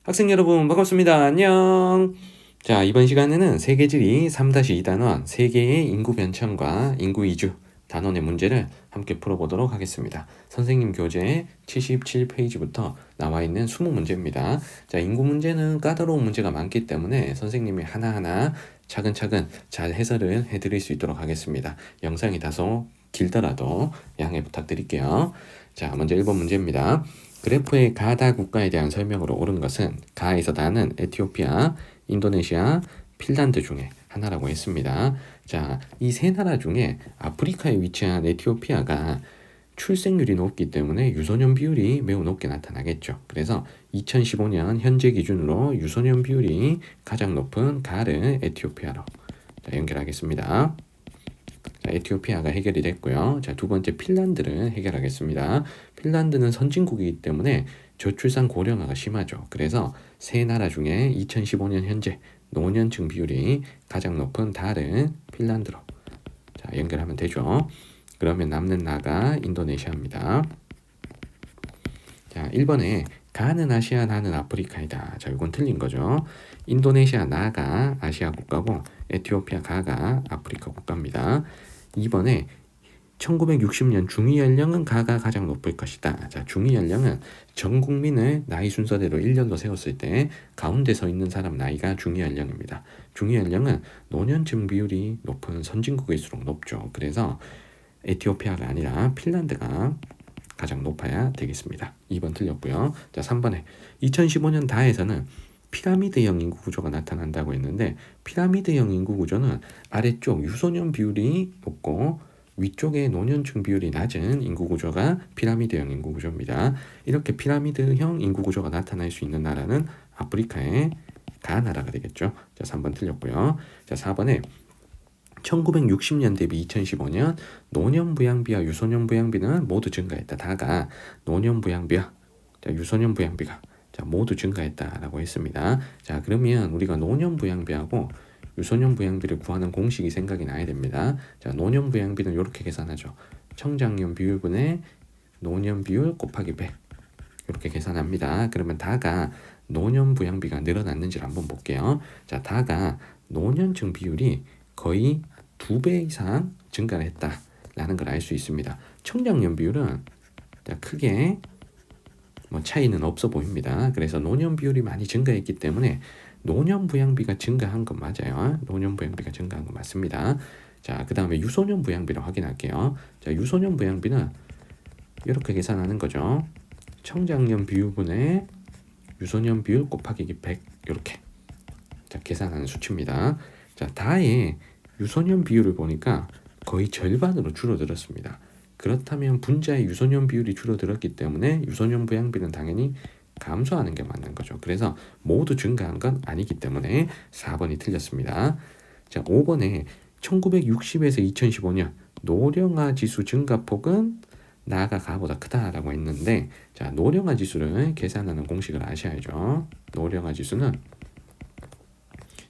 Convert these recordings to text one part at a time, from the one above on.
학생 여러분 반갑습니다. 안녕. 자, 이번 시간에는 세계지리 3-2단원 세계의 인구 변천과 인구 이주 단원의 문제를 함께 풀어보도록 하겠습니다. 선생님 교재 77페이지부터 나와 있는 20문제입니다. 자, 인구 문제는 까다로운 문제가 많기 때문에 선생님이 하나하나 차근차근 잘 해설을 해드릴 수 있도록 하겠습니다. 영상이 다소 길더라도 양해 부탁드릴게요. 자, 먼저 1번 문제입니다. 그래프의 가다 국가에 대한 설명으로 옳은 것은 가에서 다는 에티오피아, 인도네시아, 핀란드 중에 하나라고 했습니다. 자, 이 세 나라 중에 아프리카에 위치한 에티오피아가 출생률이 높기 때문에 유소년 비율이 매우 높게 나타나겠죠. 그래서 2015년 현재 기준으로 유소년 비율이 가장 높은 가를 에티오피아로 연결하겠습니다. 자, 에티오피아가 해결이 됐고요. 자, 두 번째 핀란드를 해결하겠습니다. 핀란드는 선진국이기 때문에 저출산 고령화가 심하죠. 그래서 세 나라 중에 2015년 현재 노년층 비율이 가장 높은 달은 핀란드로 자, 연결하면 되죠. 그러면 남는 나라가 인도네시아입니다. 자, 1번에 가는 아시아, 나는 아프리카이다. 자, 이건 틀린 거죠. 인도네시아 나가 아시아 국가고 에티오피아 가가 아프리카 국가입니다. 2번에 1960년 중위 연령은 가가 가장 높을 것이다. 자, 중위 연령은 전 국민을 나이 순서대로 일렬로 세웠을 때 가운데 서 있는 사람 나이가 중위 연령입니다. 중위 연령은 노년층 비율이 높은 선진국일수록 높죠. 그래서 에티오피아가 아니라 핀란드가 가장 높아야 되겠습니다. 2번 틀렸고요. 자, 3번에 2015년 다에서는 피라미드형 인구 구조가 나타난다고 했는데 피라미드형 인구 구조는 아래쪽 유소년 비율이 높고 위쪽에 노년층 비율이 낮은 인구 구조가 피라미드형 인구 구조입니다. 이렇게 피라미드형 인구 구조가 나타날 수 있는 나라는 아프리카의 가 나라가 되겠죠. 자, 3번 틀렸고요. 자, 4번에 1960년 대비 2015년 노년 부양비와 유소년 부양비는 모두 증가했다. 다가 노년 부양비와 유소년 부양비가 자, 모두 증가했다라고 했습니다. 자, 그러면 우리가 노년 부양비하고 유소년 부양비를 구하는 공식이 생각이 나야 됩니다. 자, 노년 부양비는 이렇게 계산하죠. 청장년 비율분의 노년 비율 곱하기 100 이렇게 계산합니다. 그러면 다가 노년 부양비가 늘어났는지를 한번 볼게요. 자, 다가 노년층 비율이 거의 2배 이상 증가를 했다라는 걸 알 수 있습니다. 청장년 비율은 자, 크게 차이는 없어 보입니다. 그래서 노년 비율이 많이 증가했기 때문에 노년 부양비가 증가한 건 맞아요. 노년 부양비가 증가한 건 맞습니다. 자, 그 다음에 유소년 부양비를 확인할게요. 자, 유소년 부양비는 이렇게 계산하는 거죠. 청장년 비율분의 유소년 비율 곱하기 100 이렇게 자, 계산하는 수치입니다. 자, 다의 유소년 비율을 보니까 거의 절반으로 줄어들었습니다. 그렇다면 분자의 유소년 비율이 줄어들었기 때문에 유소년 부양비는 당연히 감소하는 게 맞는 거죠. 그래서 모두 증가한 건 아니기 때문에 4번이 틀렸습니다. 자, 5번에 1960에서 2015년 노령화 지수 증가폭은 나가 가보다 크다라고 했는데 자, 노령화 지수를 계산하는 공식을 아셔야죠. 노령화 지수는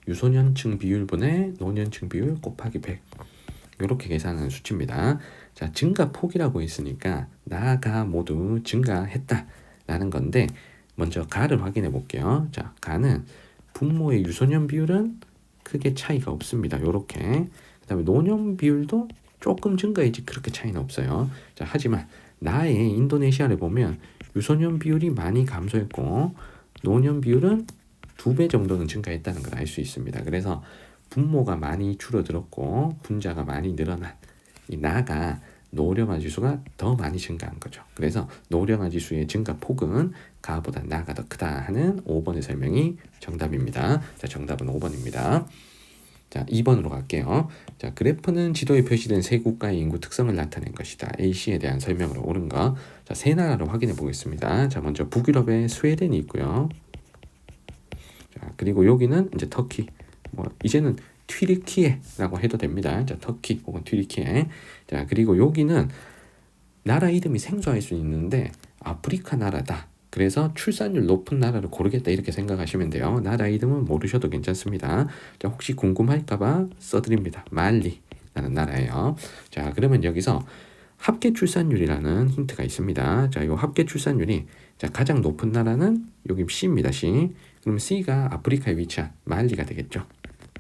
유소년층 비율분의 노년층 비율 곱하기 100 이렇게 계산하는 수치입니다. 자, 증가폭이라고 했으니까 나가 모두 증가했다라는 건데 먼저 가를 확인해 볼게요. 자, 가는 분모의 유소년 비율은 크게 차이가 없습니다. 요렇게. 그 다음에 노년 비율도 조금 증가했지 그렇게 차이는 없어요. 자, 하지만 나의 인도네시아를 보면 유소년 비율이 많이 감소했고 노년 비율은 2배 정도는 증가했다는 걸 알 수 있습니다. 그래서 분모가 많이 줄어들었고 분자가 많이 늘어난 이 나가 노령화 지수가 더 많이 증가한 거죠. 그래서 노령화 지수의 증가폭은 가보다 나가 더 크다 하는 5번의 설명이 정답입니다. 자, 정답은 5번입니다. 자, 2번으로 갈게요. 자, 그래프는 지도에 표시된 세 국가의 인구 특성을 나타낸 것이다. AC에 대한 설명으로 옳은 거. 자, 세 나라로 확인해 보겠습니다. 자, 먼저 북유럽에 스웨덴이 있고요. 자, 그리고 여기는 이제 터키. 이제는 튀르키예라고 해도 됩니다. 자, 터키 혹은 튀르키예. 자, 그리고 여기는 나라 이름이 생소할 수 있는데 아프리카 나라다. 그래서 출산율 높은 나라를 고르겠다 이렇게 생각하시면 돼요. 나라 이름은 모르셔도 괜찮습니다. 자, 혹시 궁금할까봐 써드립니다. 말리라는 나라예요. 자, 그러면 여기서 합계 출산율이라는 힌트가 있습니다. 자, 이 합계 출산율이 자, 가장 높은 나라는 여기 C입니다. C. 그럼 C가 아프리카에 위치한 말리가 되겠죠.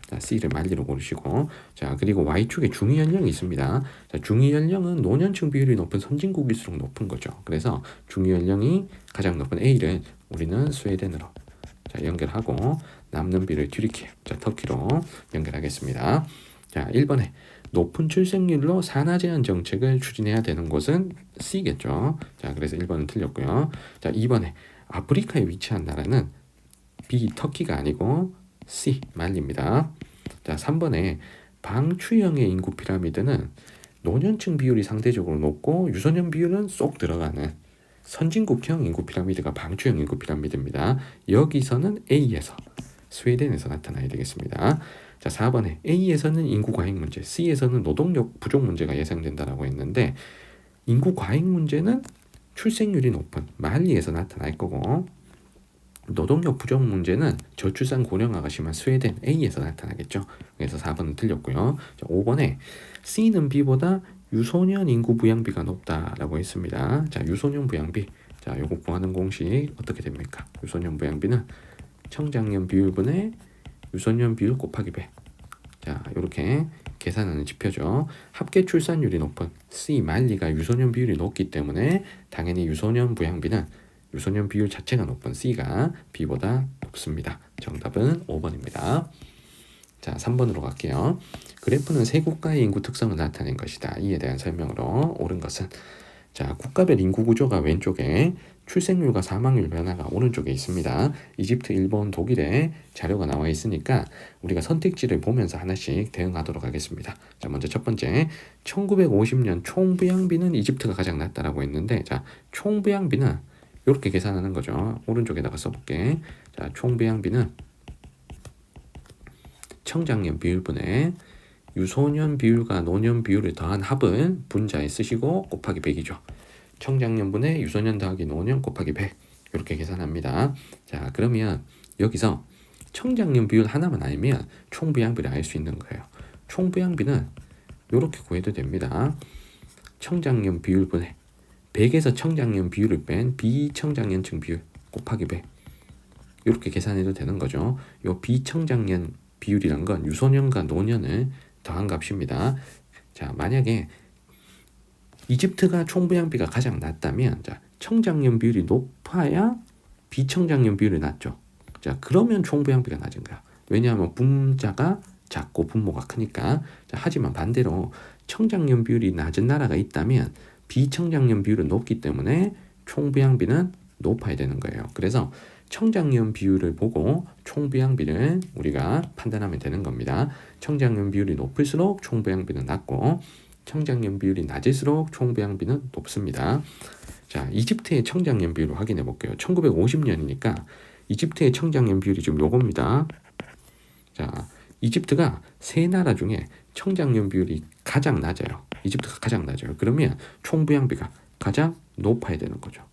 자, C를 말리로 고르시고, 자, 그리고 Y축에 중위 연령이 있습니다. 자, 중위 연령은 노년층 비율이 높은 선진국일수록 높은 거죠. 그래서 중위 연령이 가장 높은 A를 우리는 스웨덴으로 자, 연결하고 남는 B를 튀르키, 자, 터키로 연결하겠습니다. 자, 1번에 높은 출생률로 산하 제한 정책을 추진해야 되는 곳은 C겠죠. 자, 그래서 1번은 틀렸고요. 자, 2번에 아프리카에 위치한 나라는 B, 터키가 아니고 C, 말리입니다. 자, 3번에 방추형의 인구 피라미드는 노년층 비율이 상대적으로 높고 유소년 비율은 쏙 들어가는 선진국형 인구 피라미드가 방추형 인구 피라미드입니다. 여기서는 A에서 스웨덴에서 나타나야 되겠습니다. 자, 4번에 A에서는 인구 과잉 문제, C에서는 노동력 부족 문제가 예상된다라고 했는데 인구 과잉 문제는 출생률이 높은 말리에서 나타날 거고 노동력 부족 문제는 저출산 고령화가 심한 스웨덴 A에서 나타나겠죠. 그래서 4번은 틀렸고요. 자, 5번에 C는 B보다 유소년 인구 부양비가 높다라고 했습니다. 자, 유소년 부양비. 자, 요거 구하는 공식 어떻게 됩니까? 유소년 부양비는 청장년 비율분의 유소년 비율 곱하기 100. 자, 이렇게 계산하는 지표죠. 합계 출산율이 높은 C 말리가 유소년 비율이 높기 때문에 당연히 유소년 부양비는 유소년 비율 자체가 높은 C가 B보다 높습니다. 정답은 5번입니다. 자, 3번으로 갈게요. 그래프는 세 국가의 인구 특성을 나타낸 것이다. 이에 대한 설명으로 옳은 것은 자, 국가별 인구 구조가 왼쪽에 출생률과 사망률 변화가 오른쪽에 있습니다. 이집트, 일본, 독일에 자료가 나와 있으니까 우리가 선택지를 보면서 하나씩 대응하도록 하겠습니다. 자, 먼저 첫 번째 1950년 총부양비는 이집트가 가장 낮다라고 했는데 자, 총부양비는 이렇게 계산하는 거죠. 오른쪽에다가 써볼게. 자, 총부양비는 청장년 비율분의 유소년 비율과 노년 비율을 더한 합을 분자에 쓰시고 곱하기 100이죠. 청장년분의 유소년 더하기 노년 곱하기 100 이렇게 계산합니다. 자, 그러면 여기서 청장년 비율 하나만 알면 총부양비를 알 수 있는 거예요. 총부양비는 이렇게 구해도 됩니다. 청장년 비율분의 100에서 청장년 비율을 뺀 비청장년층 비율 곱하기 100 이렇게 계산해도 되는 거죠. 이 비청장년 비율이란 건 유소년과 노년을 더한 값입니다. 자, 만약에 이집트가 총부양비가 가장 낮다면 자, 청장년 비율이 높아야 비청장년 비율이 낮죠. 자, 그러면 총부양비가 낮은 거야. 왜냐하면 분자가 작고 분모가 크니까. 자, 하지만 반대로 청장년 비율이 낮은 나라가 있다면 비청장년 비율은 높기 때문에 총부양비는 높아야 되는 거예요. 그래서 청장년 비율을 보고 총부양비를 우리가 판단하면 되는 겁니다. 청장년 비율이 높을수록 총부양비는 낮고 청장년 비율이 낮을수록 총부양비는 높습니다. 자, 이집트의 청장년 비율을 확인해 볼게요. 1950년이니까 이집트의 청장년 비율이 지금 요겁니다. 자, 이집트가 세 나라 중에 청장년 비율이 가장 낮아요. 이집트가 가장 낮아요. 그러면 총부양비가 가장 높아야 되는 거죠.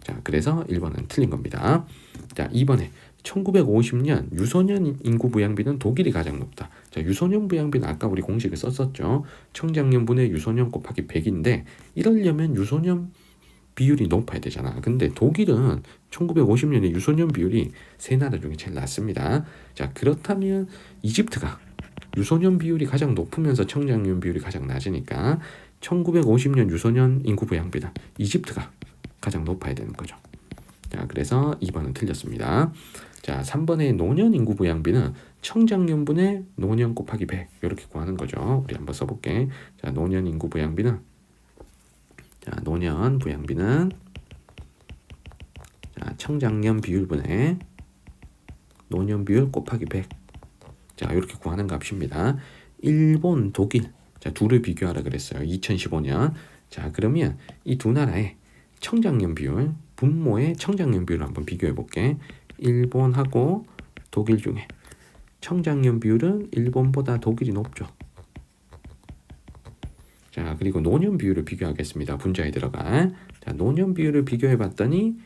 자, 그래서 1번은 틀린 겁니다. 자, 2번에 1950년 유소년 인구 부양비는 독일이 가장 높다. 자, 유소년 부양비는 아까 우리 공식을 썼었죠. 청장년분의 유소년 곱하기 100인데 이러려면 유소년 비율이 높아야 되잖아. 근데 독일은 1950년에 유소년 비율이 세 나라 중에 제일 낮습니다. 자, 그렇다면 이집트가 유소년 비율이 가장 높으면서 청장년 비율이 가장 낮으니까 1950년 유소년 인구 부양비는 이집트가 가장 높아야 되는 거죠. 자, 그래서 2번은 틀렸습니다. 자, 3번의 노년 인구 부양비는 청장년분의 노년 곱하기 100 이렇게 구하는 거죠. 우리 한번 써볼게. 자, 노년 인구 부양비는 자, 노년 부양비는 자, 청장년 비율분의 노년 비율 곱하기 100 자, 이렇게 구하는 값입니다. 일본, 독일 자, 둘을 비교하라 그랬어요. 2015년. 자, 그러면 이 두 나라의 청장년 비율, 분모의 청장년 비율을 한번 비교해 볼게. 일본하고 독일 중에 청장년 비율은 일본보다 독일이 높죠. 자, 그리고 노년 비율을 비교하겠습니다. 분자에 들어갈. 자, 노년 비율을 비교해 봤더니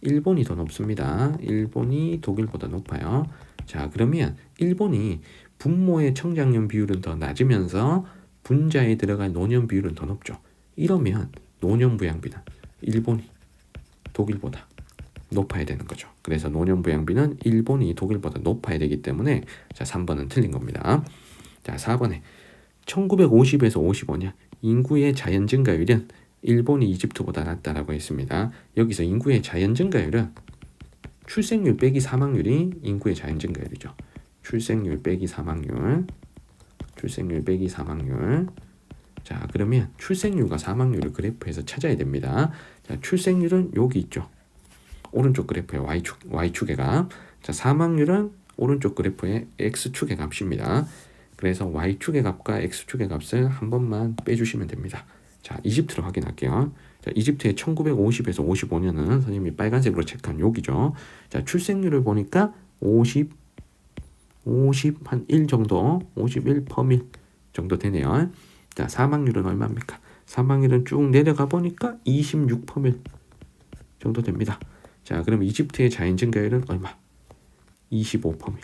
일본이 더 높습니다. 일본이 독일보다 높아요. 자, 그러면 일본이 분모의 청장년 비율은 더 낮으면서 분자에 들어갈 노년 비율은 더 높죠. 이러면 노년 부양비는 일본이 독일보다 높아야 되는 거죠. 그래서 노년 부양비는 일본이 독일보다 높아야 되기 때문에 자 3번은 틀린 겁니다. 자 4번에 1950에서 55년 인구의 자연 증가율은 일본이 이집트보다 낮다라고 했습니다. 여기서 인구의 자연 증가율은 출생률 빼기 사망률이 인구의 자연 증가율이죠. 출생률 빼기 사망률. 자 그러면 출생률과 사망률을 그래프에서 찾아야 됩니다. 자 출생률은 여기 있죠. 오른쪽 그래프의 Y축의 값. 자 사망률은 오른쪽 그래프의 X축의 값입니다. 그래서 Y축의 값과 X축의 값을 한 번만 빼주시면 됩니다. 자 이집트를 확인할게요. 자 이집트의 1950에서 55년은 선생님이 빨간색으로 체크한 여기죠. 자 출생률을 보니까 50한 1 정도, 51 퍼밀 정도 되네요. 자 사망률은 얼마입니까? 사망률은 쭉 내려가 보니까 26 퍼밀 정도 됩니다. 자 그럼 이집트의 자연 증가율은 얼마? 25 퍼밀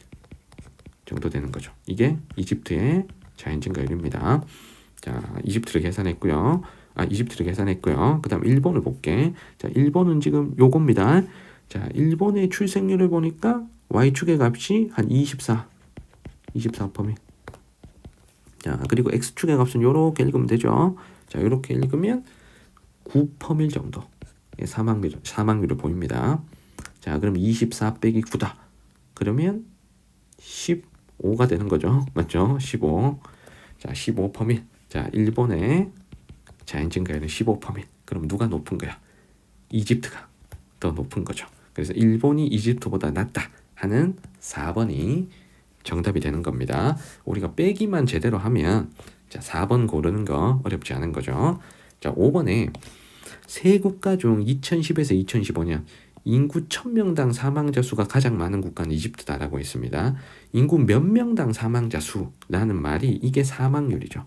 정도 되는 거죠. 이게 이집트의 자연 증가율입니다. 자 이집트를 계산했고요. 그 다음 일본을 볼게. 자 일본은 지금 요겁니다. 자 일본의 출생률을 보니까 Y축의 값이 한 24 퍼밀. 자 그리고 X축의 값은 요렇게 읽으면 되죠. 자 요렇게 읽으면 9 퍼밀 정도 사망률을 보입니다. 자 그럼 24 빼기 9다. 그러면 15가 되는 거죠. 맞죠? 15. 자 15 퍼밀. 자 일본의 자연 증가율은 15 퍼밀. 그럼 누가 높은 거야? 이집트가 더 높은 거죠. 그래서 일본이 이집트보다 낫다 하는 4번이 정답이 되는 겁니다. 우리가 빼기만 제대로 하면 자 4번 고르는 거 어렵지 않은 거죠. 자 5번에 세 국가 중 2010에서 2015년 인구 1000명당 사망자 수가 가장 많은 국가는 이집트다라고 했습니다. 인구 몇 명당 사망자 수라는 말이 이게 사망률이죠.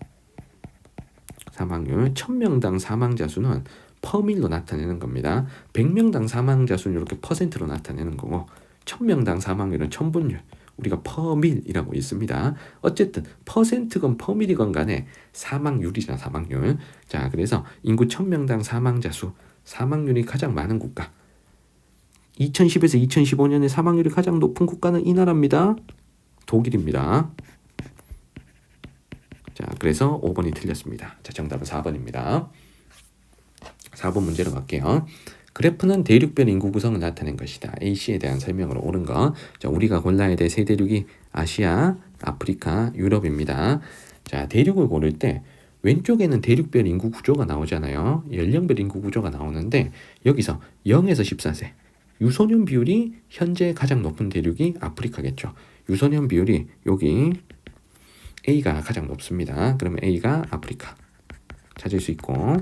사망률 1000명당 사망자 수는 퍼밀로 나타내는 겁니다. 100명당 사망자 수는 이렇게 퍼센트로 나타내는 거고 1000명당 사망률은 천분율 우리가 퍼밀이라고 있습니다. 어쨌든 퍼센트건 퍼밀이건 간에 사망률이잖아 사망률. 자 그래서 인구 1000명당 사망자 수 사망률이 가장 많은 국가 2010에서 2015년에 사망률이 가장 높은 국가는 이 나라입니다. 독일입니다. 자 그래서 5번이 틀렸습니다. 자 정답은 4번입니다. 4번 문제로 갈게요. 그래프는 대륙별 인구 구성을 나타낸 것이다. AC에 대한 설명으로 옳은 거. 자, 우리가 골라야 될 세 대륙이 아시아, 아프리카, 유럽입니다. 자, 대륙을 고를 때 왼쪽에는 대륙별 인구 구조가 나오잖아요. 연령별 인구 구조가 나오는데 여기서 0에서 14세 유소년 비율이 현재 가장 높은 대륙이 아프리카겠죠. 유소년 비율이 여기 A가 가장 높습니다. 그러면 A가 아프리카 찾을 수 있고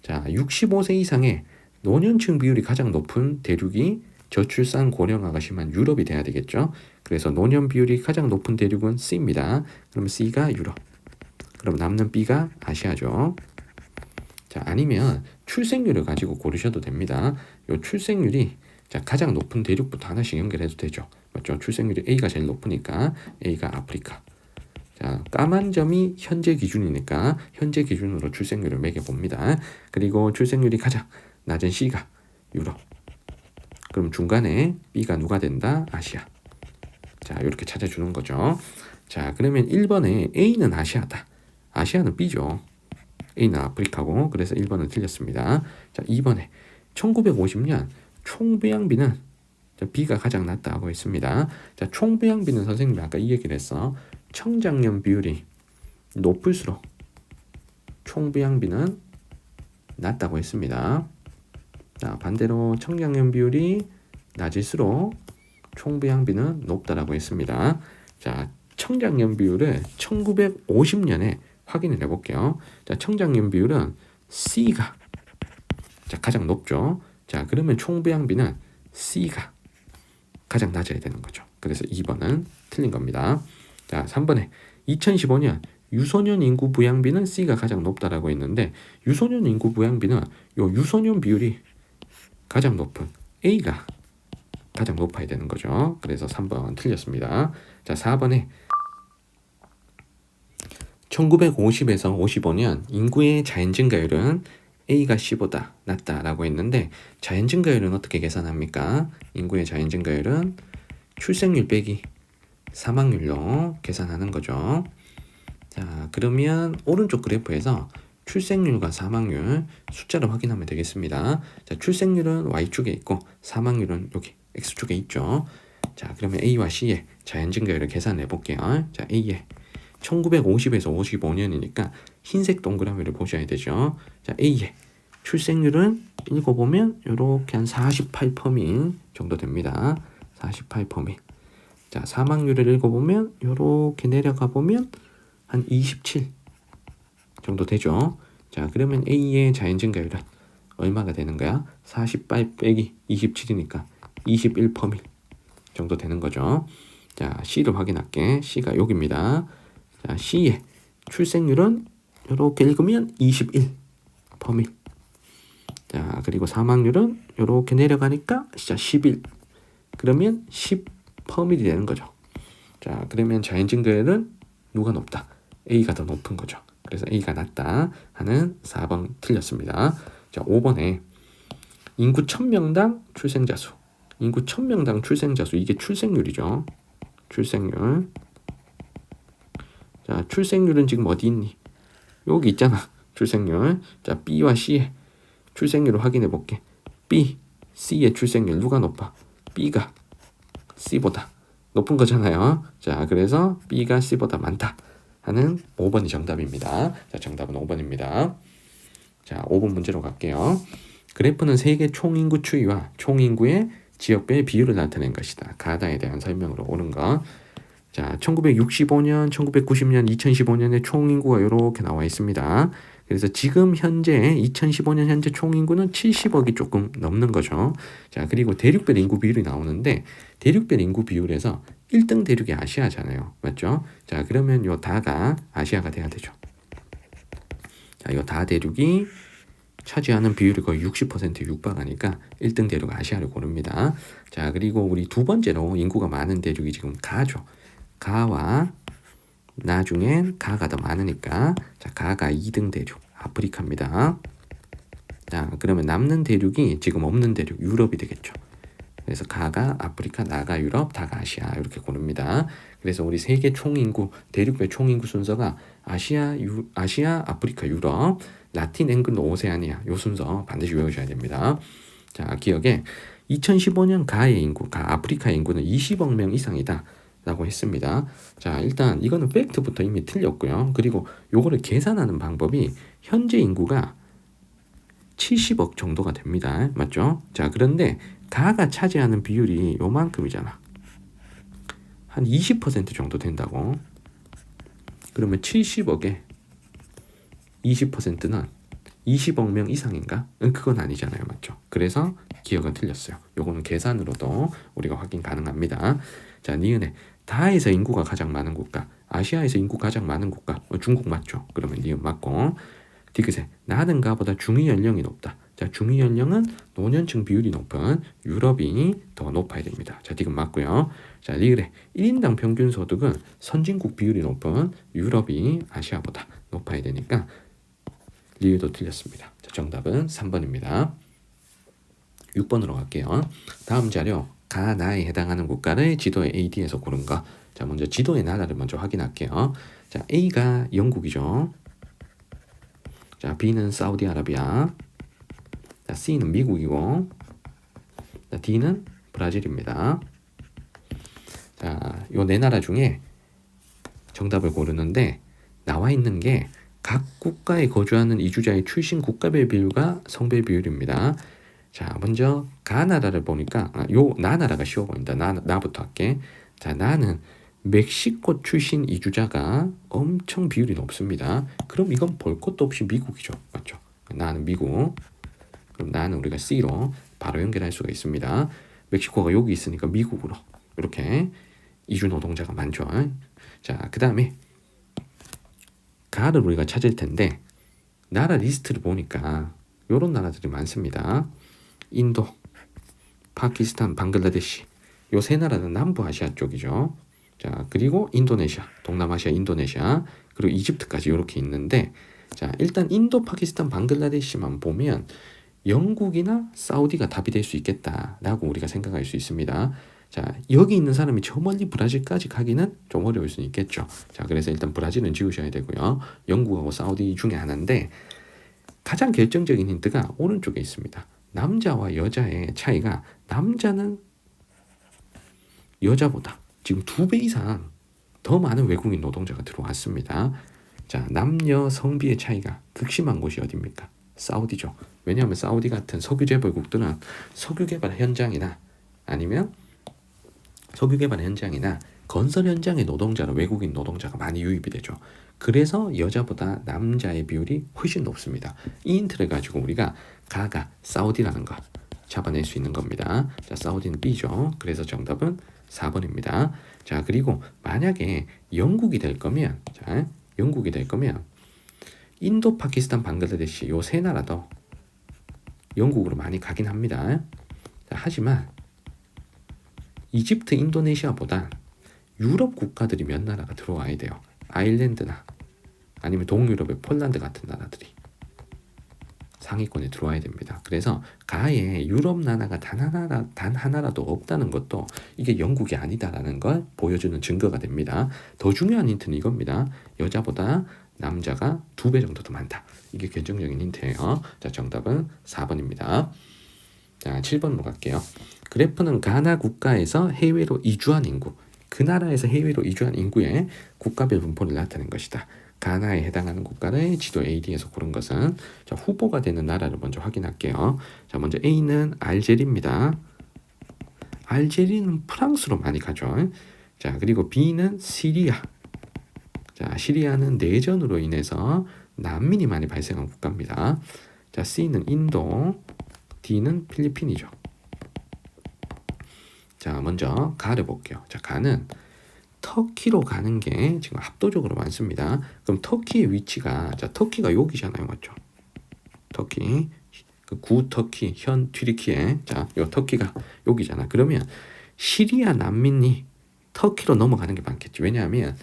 자 65세 이상의 노년층 비율이 가장 높은 대륙이 저출산 고령화가 심한 유럽이 돼야 되겠죠. 그래서 노년 비율이 가장 높은 대륙은 C입니다. 그럼 C가 유럽. 그럼 남는 B가 아시아죠. 자 아니면 출생률을 가지고 고르셔도 됩니다. 요 출생률이 자 가장 높은 대륙부터 하나씩 연결해도 되죠. 맞죠? 출생률이 A가 제일 높으니까 A가 아프리카. 자 까만 점이 현재 기준이니까 현재 기준으로 출생률을 매겨봅니다. 그리고 출생률이 가장 낮은 C가 유럽. 그럼 중간에 B가 누가 된다? 아시아. 자, 이렇게 찾아주는 거죠. 자, 그러면 1번에 A는 아시아다. 아시아는 B죠. A는 아프리카고, 그래서 1번은 틀렸습니다. 자, 2번에 1950년 총부양비는 B가 가장 낮다고 했습니다. 자, 총부양비는 선생님이 아까 이 얘기를 했어. 청장년 비율이 높을수록 총부양비는 낮다고 했습니다. 자, 반대로 청장년 비율이 낮을수록 총부양비는 높다라고 했습니다. 자, 청장년 비율을 1950년에 확인을 해볼게요. 자, 청장년 비율은 C가 자, 가장 높죠. 자, 그러면 총부양비는 C가 가장 낮아야 되는 거죠. 그래서 2번은 틀린 겁니다. 자, 3번에 2015년 유소년 인구 부양비는 C가 가장 높다라고 했는데 유소년 인구 부양비는 요 유소년 비율이 가장 높은 A가 가장 높아야 되는 거죠. 그래서 3번 틀렸습니다. 자, 4번에 1950에서 55년 인구의 자연 증가율은 A가 C보다 낮다라고 했는데 자연 증가율은 어떻게 계산합니까? 인구의 자연 증가율은 출생률 빼기 사망률로 계산하는 거죠. 자, 그러면 오른쪽 그래프에서 출생률과 사망률 숫자를 확인하면 되겠습니다. 자, 출생률은 Y축에 있고 사망률은 여기 X축에 있죠. 자, 그러면 A와 C의 자연 증가율을 계산해 볼게요. 자, A의 1950에서 55년이니까 흰색 동그라미를 보셔야 되죠. 자, A의 출생률은 읽어보면 이렇게 한 48% 정도 됩니다. 48%. 자, 사망률을 읽어보면 이렇게 내려가 보면 한 27 정도 되죠. 자, 그러면 A의 자연 증가율은 얼마가 되는 거야? 48 빼기 27이니까 21% 정도 되는 거죠. 자, C를 확인할게. C가 여기입니다. 자, C의 출생률은 이렇게 읽으면 21%. 자, 그리고 사망률은 이렇게 내려가니까 진짜 11. 그러면 10%이 되는 거죠. 자, 그러면 자연 증가율은 누가 높다? A가 더 높은 거죠. 그래서 A가 낮다 하는 4번 틀렸습니다. 자, 5번에 인구 1000명당 출생자 수. 인구 1000명당 출생자 수. 이게 출생률이죠. 출생률. 자, 출생률은 지금 어디 있니? 여기 있잖아. 출생률. 자, B와 C의 출생률을 확인해 볼게. B, C의 출생률 누가 높아? B가 C보다 높은 거잖아요. 자, 그래서 B가 C보다 많다 하는 5번이 정답입니다. 자, 정답은 5번입니다. 자, 5번 문제로 갈게요. 그래프는 세계 총인구 추이와 총인구의 지역별 비율을 나타낸 것이다. 가다에 대한 설명으로 오는 거. 자, 1965년, 1990년, 2015년에 총인구가 이렇게 나와 있습니다. 그래서 지금 현재 2015년 현재 총인구는 70억이 조금 넘는 거죠. 자, 그리고 대륙별 인구 비율이 나오는데 대륙별 인구 비율에서 1등 대륙이 아시아잖아요. 맞죠? 자, 그러면 요 다가 아시아가 돼야 되죠. 자, 요 다 대륙이 차지하는 비율이 거의 60%에 육박하니까 1등 대륙 아시아를 고릅니다. 자, 그리고 우리 두 번째로 인구가 많은 대륙이 지금 가죠. 가와 나중엔 가가 더 많으니까 자, 가가 2등 대륙 아프리카입니다. 자, 그러면 남는 대륙이 지금 없는 대륙 유럽이 되겠죠. 그래서 가가 아프리카, 나가 유럽, 다가 아시아 이렇게 고릅니다. 그래서 우리 세계 총인구 대륙별 총인구 순서가 아시아, 아프리카, 유럽, 라틴 앵글 오세아니아 요 순서 반드시 외우셔야 됩니다. 자, 기억에 2015년 가의 인구, 가 아프리카 인구는 20억 명 이상이다 라고 했습니다. 자, 일단 이거는 팩트부터 이미 틀렸고요. 그리고 요거를 계산하는 방법이 현재 인구가 70억 정도가 됩니다. 맞죠? 자, 그런데 가가 차지하는 비율이 요만큼이잖아. 한 20% 정도 된다고. 그러면 70억에 20%는 20억 명 이상인가? 그건 아니잖아요. 맞죠? 그래서 기억은 틀렸어요. 요거는 계산으로도 우리가 확인 가능합니다. 자, 니은에 다에서 인구가 가장 많은 국가, 아시아에서 인구 가장 많은 국가, 중국 맞죠? 그러면 니은 맞고. 디귿에 나는 가보다 중위 연령이 높다. 자, 중위 연령은 노년층 비율이 높은 유럽이 더 높아야 됩니다. 자, 디귿 맞고요. 자, 리을에 1인당 평균 소득은 선진국 비율이 높은 유럽이 아시아보다 높아야 되니까 리을도 틀렸습니다. 자, 정답은 3번입니다. 6번으로 갈게요. 다음 자료 가나에 해당하는 국가를 지도의 AD에서 고른 거. 자, 먼저 지도의 나라를 먼저 확인할게요. 자, A가 영국이죠. 자, B는 사우디아라비아. 자, C는 미국이고. 자, D는 브라질입니다. 자, 요 네 나라 중에 정답을 고르는데 나와 있는 게 각 국가에 거주하는 이주자의 출신 국가별 비율과 성별 비율입니다. 자, 먼저 가나라를 보니까 요 나나라가 쉬워 보인다. 나부터 할게. 자, 나는 멕시코 출신 이주자가 엄청 비율이 높습니다. 그럼 이건 볼 것도 없이 미국이죠. 맞죠? 나는 미국. 그럼 나는 우리가 C로 바로 연결할 수가 있습니다. 멕시코가 여기 있으니까 미국으로 이렇게 이주 노동자가 많죠. 자, 그 다음에 가를 우리가 찾을 텐데 나라 리스트를 보니까 이런 나라들이 많습니다. 인도, 파키스탄, 방글라데시 요 세 나라는 남부 아시아 쪽이죠. 자, 그리고 인도네시아, 동남아시아 인도네시아, 그리고 이집트까지 이렇게 있는데, 자, 일단 인도, 파키스탄, 방글라데시만 보면 영국이나 사우디가 답이 될 수 있겠다라고 우리가 생각할 수 있습니다. 자, 여기 있는 사람이 저 멀리 브라질까지 가기는 좀 어려울 수 있겠죠. 자, 그래서 일단 브라질은 지우셔야 되고요. 영국하고 사우디 중에 하나인데, 가장 결정적인 힌트가 오른쪽에 있습니다. 남자와 여자의 차이가, 남자는 여자보다 지금 2배 이상 더 많은 외국인 노동자가 들어왔습니다. 자, 남녀 성비의 차이가 극심한 곳이 어디입니까? 사우디죠. 왜냐하면 사우디 같은 석유 재벌국들은 석유 개발 현장이나 아니면 석유 개발 현장이나 건설 현장의 노동자로 외국인 노동자가 많이 유입이 되죠. 그래서 여자보다 남자의 비율이 훨씬 높습니다. 이 힌트를 가지고 우리가 가가 사우디라는 거 잡아낼 수 있는 겁니다. 자, 사우디는 B죠. 그래서 정답은 4번입니다. 자, 그리고 만약에 영국이 될 거면, 자, 영국이 될 거면 인도, 파키스탄, 방글라데시 요 세 나라도 영국으로 많이 가긴 합니다. 자, 하지만 이집트, 인도네시아보다 유럽 국가들이 몇 나라가 들어와야 돼요. 아일랜드나 아니면 동유럽의 폴란드 같은 나라들이 상위권에 들어와야 됩니다. 그래서 가에 유럽 나라가 단 하나라도 없다는 것도 이게 영국이 아니다라는 걸 보여주는 증거가 됩니다. 더 중요한 힌트는 이겁니다. 여자보다 남자가 2배 정도 더 많다. 이게 결정적인 힌트예요. 자, 정답은 4번입니다. 자, 7번으로 갈게요. 그래프는 가나 국가에서 해외로 이주한 인구, 그 나라에서 해외로 이주한 인구의 국가별 분포를 나타낸 것이다. 가나에 해당하는 국가를 지도 AD에서 고른 것은, 자, 후보가 되는 나라를 먼저 확인할게요. 자, 먼저 A는 알제리입니다. 알제리는 프랑스로 많이 가죠. 자, 그리고 B는 시리아. 자, 시리아는 내전으로 인해서 난민이 많이 발생한 국가입니다. 자, C는 인도, D는 필리핀이죠. 자, 먼저 가를 볼게요. 자, 가는 터키로 가는 게 지금 압도적으로 많습니다. 그럼 터키의 위치가, 자, 터키가 여기잖아요, 맞죠? 터키, 그 구 터키, 현 튀르키예, 자, 요 터키가 여기잖아. 그러면 시리아 난민이 터키로 넘어가는 게 많겠지. 왜냐하면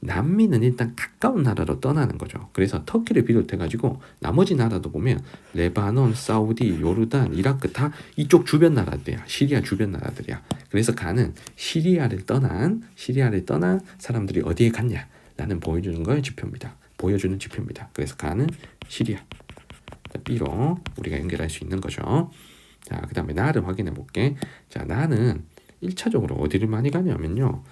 난민은 일단 가까운 나라로 떠나는 거죠. 그래서 터키를 비롯해가지고 나머지 나라도 보면 레바논, 사우디, 요르단, 이라크 다 이쪽 주변 나라들이야. 시리아 주변 나라들이야. 그래서 가는 시리아를 떠난 사람들이 어디에 갔냐라는 보여주는 걸 지표입니다. 보여주는 지표입니다. 그래서 가는 시리아. B로 우리가 연결할 수 있는 거죠. 자, 그 다음에 나를 확인해 볼게. 자, 나는 1차적으로 어디를 많이 가냐면요.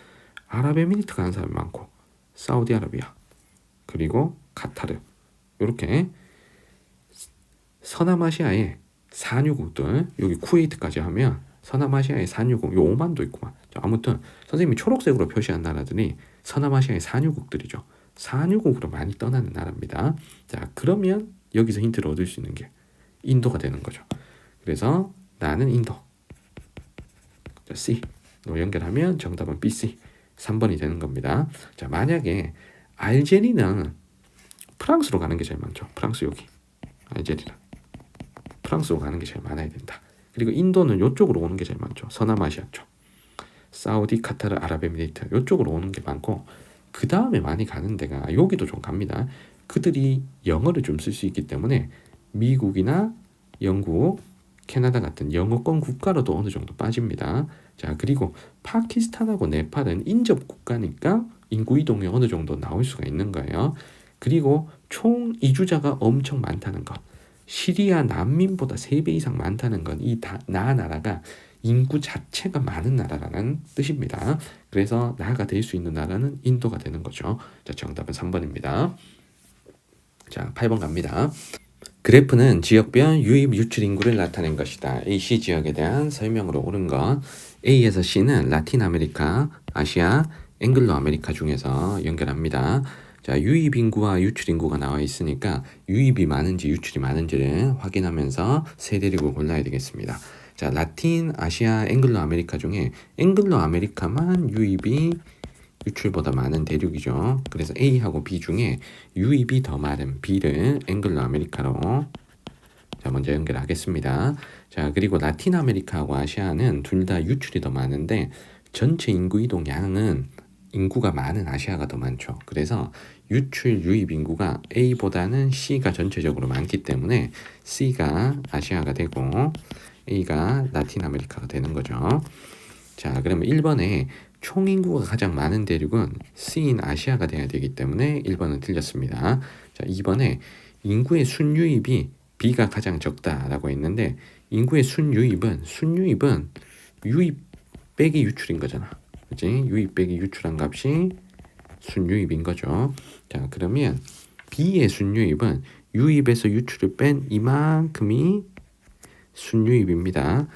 아랍에미리트 가는 사람이 많고, 사우디아라비아, 그리고 카타르, 이렇게 서남아시아의 산유국들, 여기 쿠웨이트까지 하면 서남아시아의 산유국, 요 오만도 있구만. 자, 아무튼 선생님이 초록색으로 표시한 나라들이 서남아시아의 산유국들이죠. 산유국으로 많이 떠나는 나라입니다. 자, 그러면 여기서 힌트를 얻을 수 있는 게 인도가 되는 거죠. 그래서 나는 인도. 자, C로 연결하면 정답은 BC. 3번이 되는 겁니다. 자, 만약에 알제리는 프랑스로 가는 게 제일 많죠. 프랑스 여기. 알제리는 프랑스로 가는 게 제일 많아야 된다. 그리고 인도는 이쪽으로 오는 게 제일 많죠. 서남아시아 쪽. 사우디, 카타르, 아랍에미리트 이쪽으로 오는 게 많고, 그 다음에 많이 가는 데가 여기도 좀 갑니다. 그들이 영어를 좀 쓸 수 있기 때문에 미국이나 영국, 캐나다 같은 영어권 국가로도 어느 정도 빠집니다. 자, 그리고 파키스탄하고 네팔은 인접 국가니까 인구 이동이 어느 정도 나올 수가 있는 거예요. 그리고 총 이주자가 엄청 많다는 것, 시리아 난민보다 3배 이상 많다는 건 이 나라가 인구 자체가 많은 나라라는 뜻입니다. 그래서 나가 될 수 있는 나라는 인도가 되는 거죠. 자, 정답은 3번입니다. 자, 8번 갑니다. 그래프는 지역별 유입 유출 인구를 나타낸 것이다. AC 지역에 대한 설명으로 옳은 것. A에서 C는 라틴 아메리카, 아시아, 앵글로 아메리카 중에서 연결합니다. 자, 유입 인구와 유출 인구가 나와 있으니까 유입이 많은지 유출이 많은지를 확인하면서 세 대륙을 골라야 되겠습니다. 자, 라틴, 아시아, 앵글로 아메리카 중에 앵글로 아메리카만 유입이 유출보다 많은 대륙이죠. 그래서 A하고 B 중에 유입이 더 많은 B를 앵글로 아메리카로, 자, 먼저 연결하겠습니다. 자, 그리고 라틴 아메리카하고 아시아는 둘 다 유출이 더 많은데 전체 인구 이동 양은 인구가 많은 아시아가 더 많죠. 그래서 유출 유입 인구가 A보다는 C가 전체적으로 많기 때문에 C가 아시아가 되고 A가 라틴 아메리카가 되는 거죠. 자, 그러면 1번에 총 인구가 가장 많은 대륙은 C인 아시아가 돼야 되기 때문에 1번은 틀렸습니다. 자, 2번에 인구의 순유입이 B가 가장 적다라고 했는데 인구의 순유입은 유입 빼기 유출인 거잖아. 그치? 유입 빼기 유출한 값이 순유입인 거죠. 자, 그러면 B의 순유입은 유입에서 유출을 뺀 이만큼이 순유입입니다.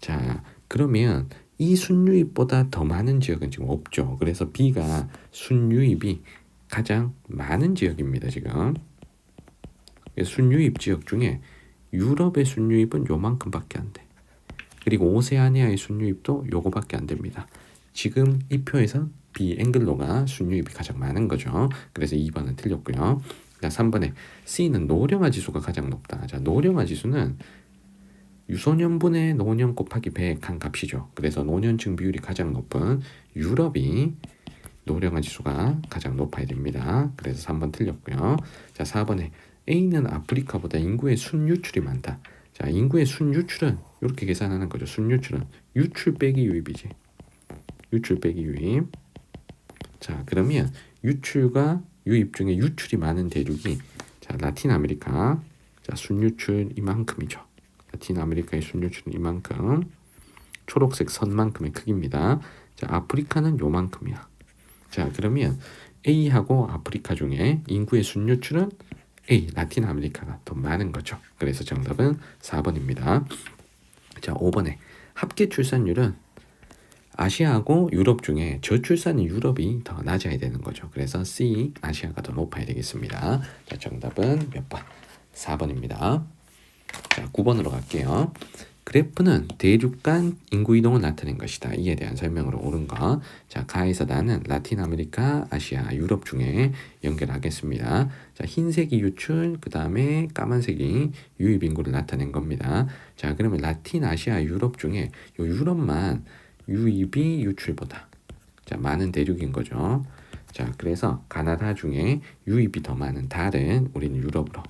자, 그러면 이 순유입보다 더 많은 지역은 지금 없죠. 그래서 B가 순유입이 가장 많은 지역입니다. 지금 순유입 지역 중에 유럽의 순유입은 요만큼밖에 안 돼. 그리고 오세아니아의 순유입도 요거밖에 안 됩니다. 지금 이 표에서 B 앵글로가 순유입이 가장 많은 거죠. 그래서 2번은 틀렸고요. 자, 3번에 C는 노령화 지수가 가장 높다. 자, 노령화 지수는 유소년분의 노년 곱하기 100한 값이죠. 그래서 노년층 비율이 가장 높은 유럽이 노령화 지수가 가장 높아야 됩니다. 그래서 3번 틀렸고요. 자, 4번에 A는 아프리카보다 인구의 순유출이 많다. 자, 인구의 순유출은 이렇게 계산하는 거죠. 순유출은 유출 빼기 유입이지. 유출 빼기 유입. 자, 그러면 유출과 유입 중에 유출이 많은 대륙이 자, 라틴 아메리카. 자, 순유출 이만큼이죠. 라틴 아메리카의 순유출은 이만큼. 초록색 선만큼의 크기입니다. 자, 아프리카는 요만큼이야. 자, 그러면 A하고 아프리카 중에 인구의 순유출은 A, 라틴 아메리카가 더 많은 거죠. 그래서 정답은 4번입니다. 자, 5번에 합계 출산율은 아시아하고 유럽 중에 저출산인 유럽이 더 낮아야 되는 거죠. 그래서 C, 아시아가 더 높아야 되겠습니다. 자, 정답은 몇 번? 4번입니다. 자, 9번으로 갈게요. 그래프는 대륙 간 인구 이동을 나타낸 것이다. 이에 대한 설명으로 옳은 거. 자, 가에서 나는 라틴 아메리카, 아시아, 유럽 중에 연결하겠습니다. 자, 흰색이 유출, 그 다음에 까만색이 유입 인구를 나타낸 겁니다. 자, 그러면 라틴, 아시아, 유럽 중에 요 유럽만 유입이 유출보다 자, 많은 대륙인 거죠. 자, 그래서 가나다 중에 유입이 더 많은 다른 우리는 유럽으로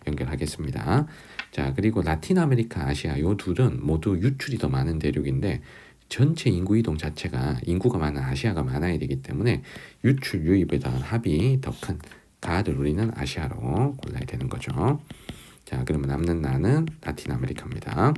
연결하겠습니다. 자, 그리고 라틴 아메리카, 아시아 요 둘은 모두 유출이 더 많은 대륙인데 전체 인구 이동 자체가 인구가 많은 아시아가 많아야 되기 때문에 유출 유입에 대한 합이 더 큰 가를 우리는 아시아로 골라야 되는 거죠. 자, 그러면 남는 나는 라틴 아메리카입니다.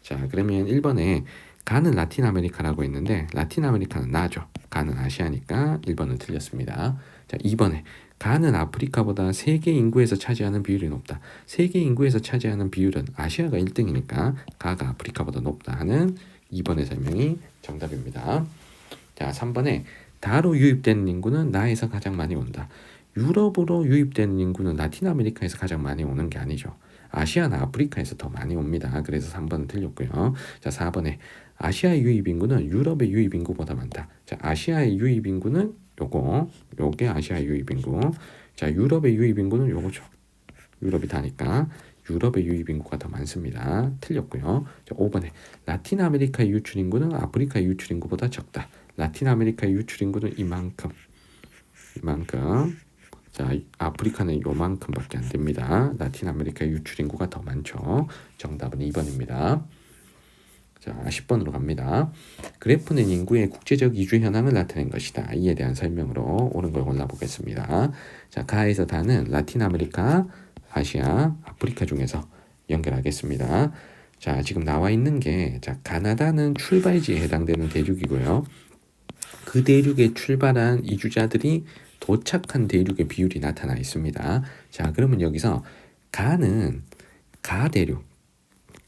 자, 그러면 1번에 가는 라틴 아메리카라고 했는데 라틴 아메리카는 나죠. 가는 아시아니까 1번은 틀렸습니다. 자, 2번에 가는 아프리카보다 세계 인구에서 차지하는 비율이 높다. 세계 인구에서 차지하는 비율은 아시아가 1등이니까 가가 아프리카보다 높다 하는 2번의 설명이 정답입니다. 자, 3번에 다로 유입되는 인구는 나에서 가장 많이 온다. 유럽으로 유입되는 인구는 라틴 아메리카에서 가장 많이 오는 게 아니죠. 아시아나 아프리카에서 더 많이 옵니다. 그래서 3번은 틀렸고요. 자, 4번에 아시아의 유입 인구는 유럽의 유입 인구보다 많다. 자, 아시아의 유입 인구는 요게 아시아의 유입 인구. 자, 유럽의 유입 인구는 요거죠. 유럽이 다니까 유럽의 유입 인구가 더 많습니다. 틀렸고요. 자, 5번에 라틴 아메리카의 유출 인구는 아프리카의 유출 인구보다 적다. 라틴 아메리카의 유출 인구는 이만큼. 자, 아프리카는 요만큼밖에 안 됩니다. 라틴 아메리카의 유출 인구가 더 많죠. 정답은 2번입니다. 자, 10번으로 갑니다. 그래프는 인구의 국제적 이주 현황을 나타낸 것이다. 이에 대한 설명으로 옳은 걸 골라보겠습니다. 자, 가에서 다는 라틴 아메리카, 아시아, 아프리카 중에서 연결하겠습니다. 자, 지금 나와 있는 게 자, 가나다는 출발지에 해당되는 대륙이고요. 그 대륙에 출발한 이주자들이 도착한 대륙의 비율이 나타나 있습니다. 자, 그러면 여기서 가는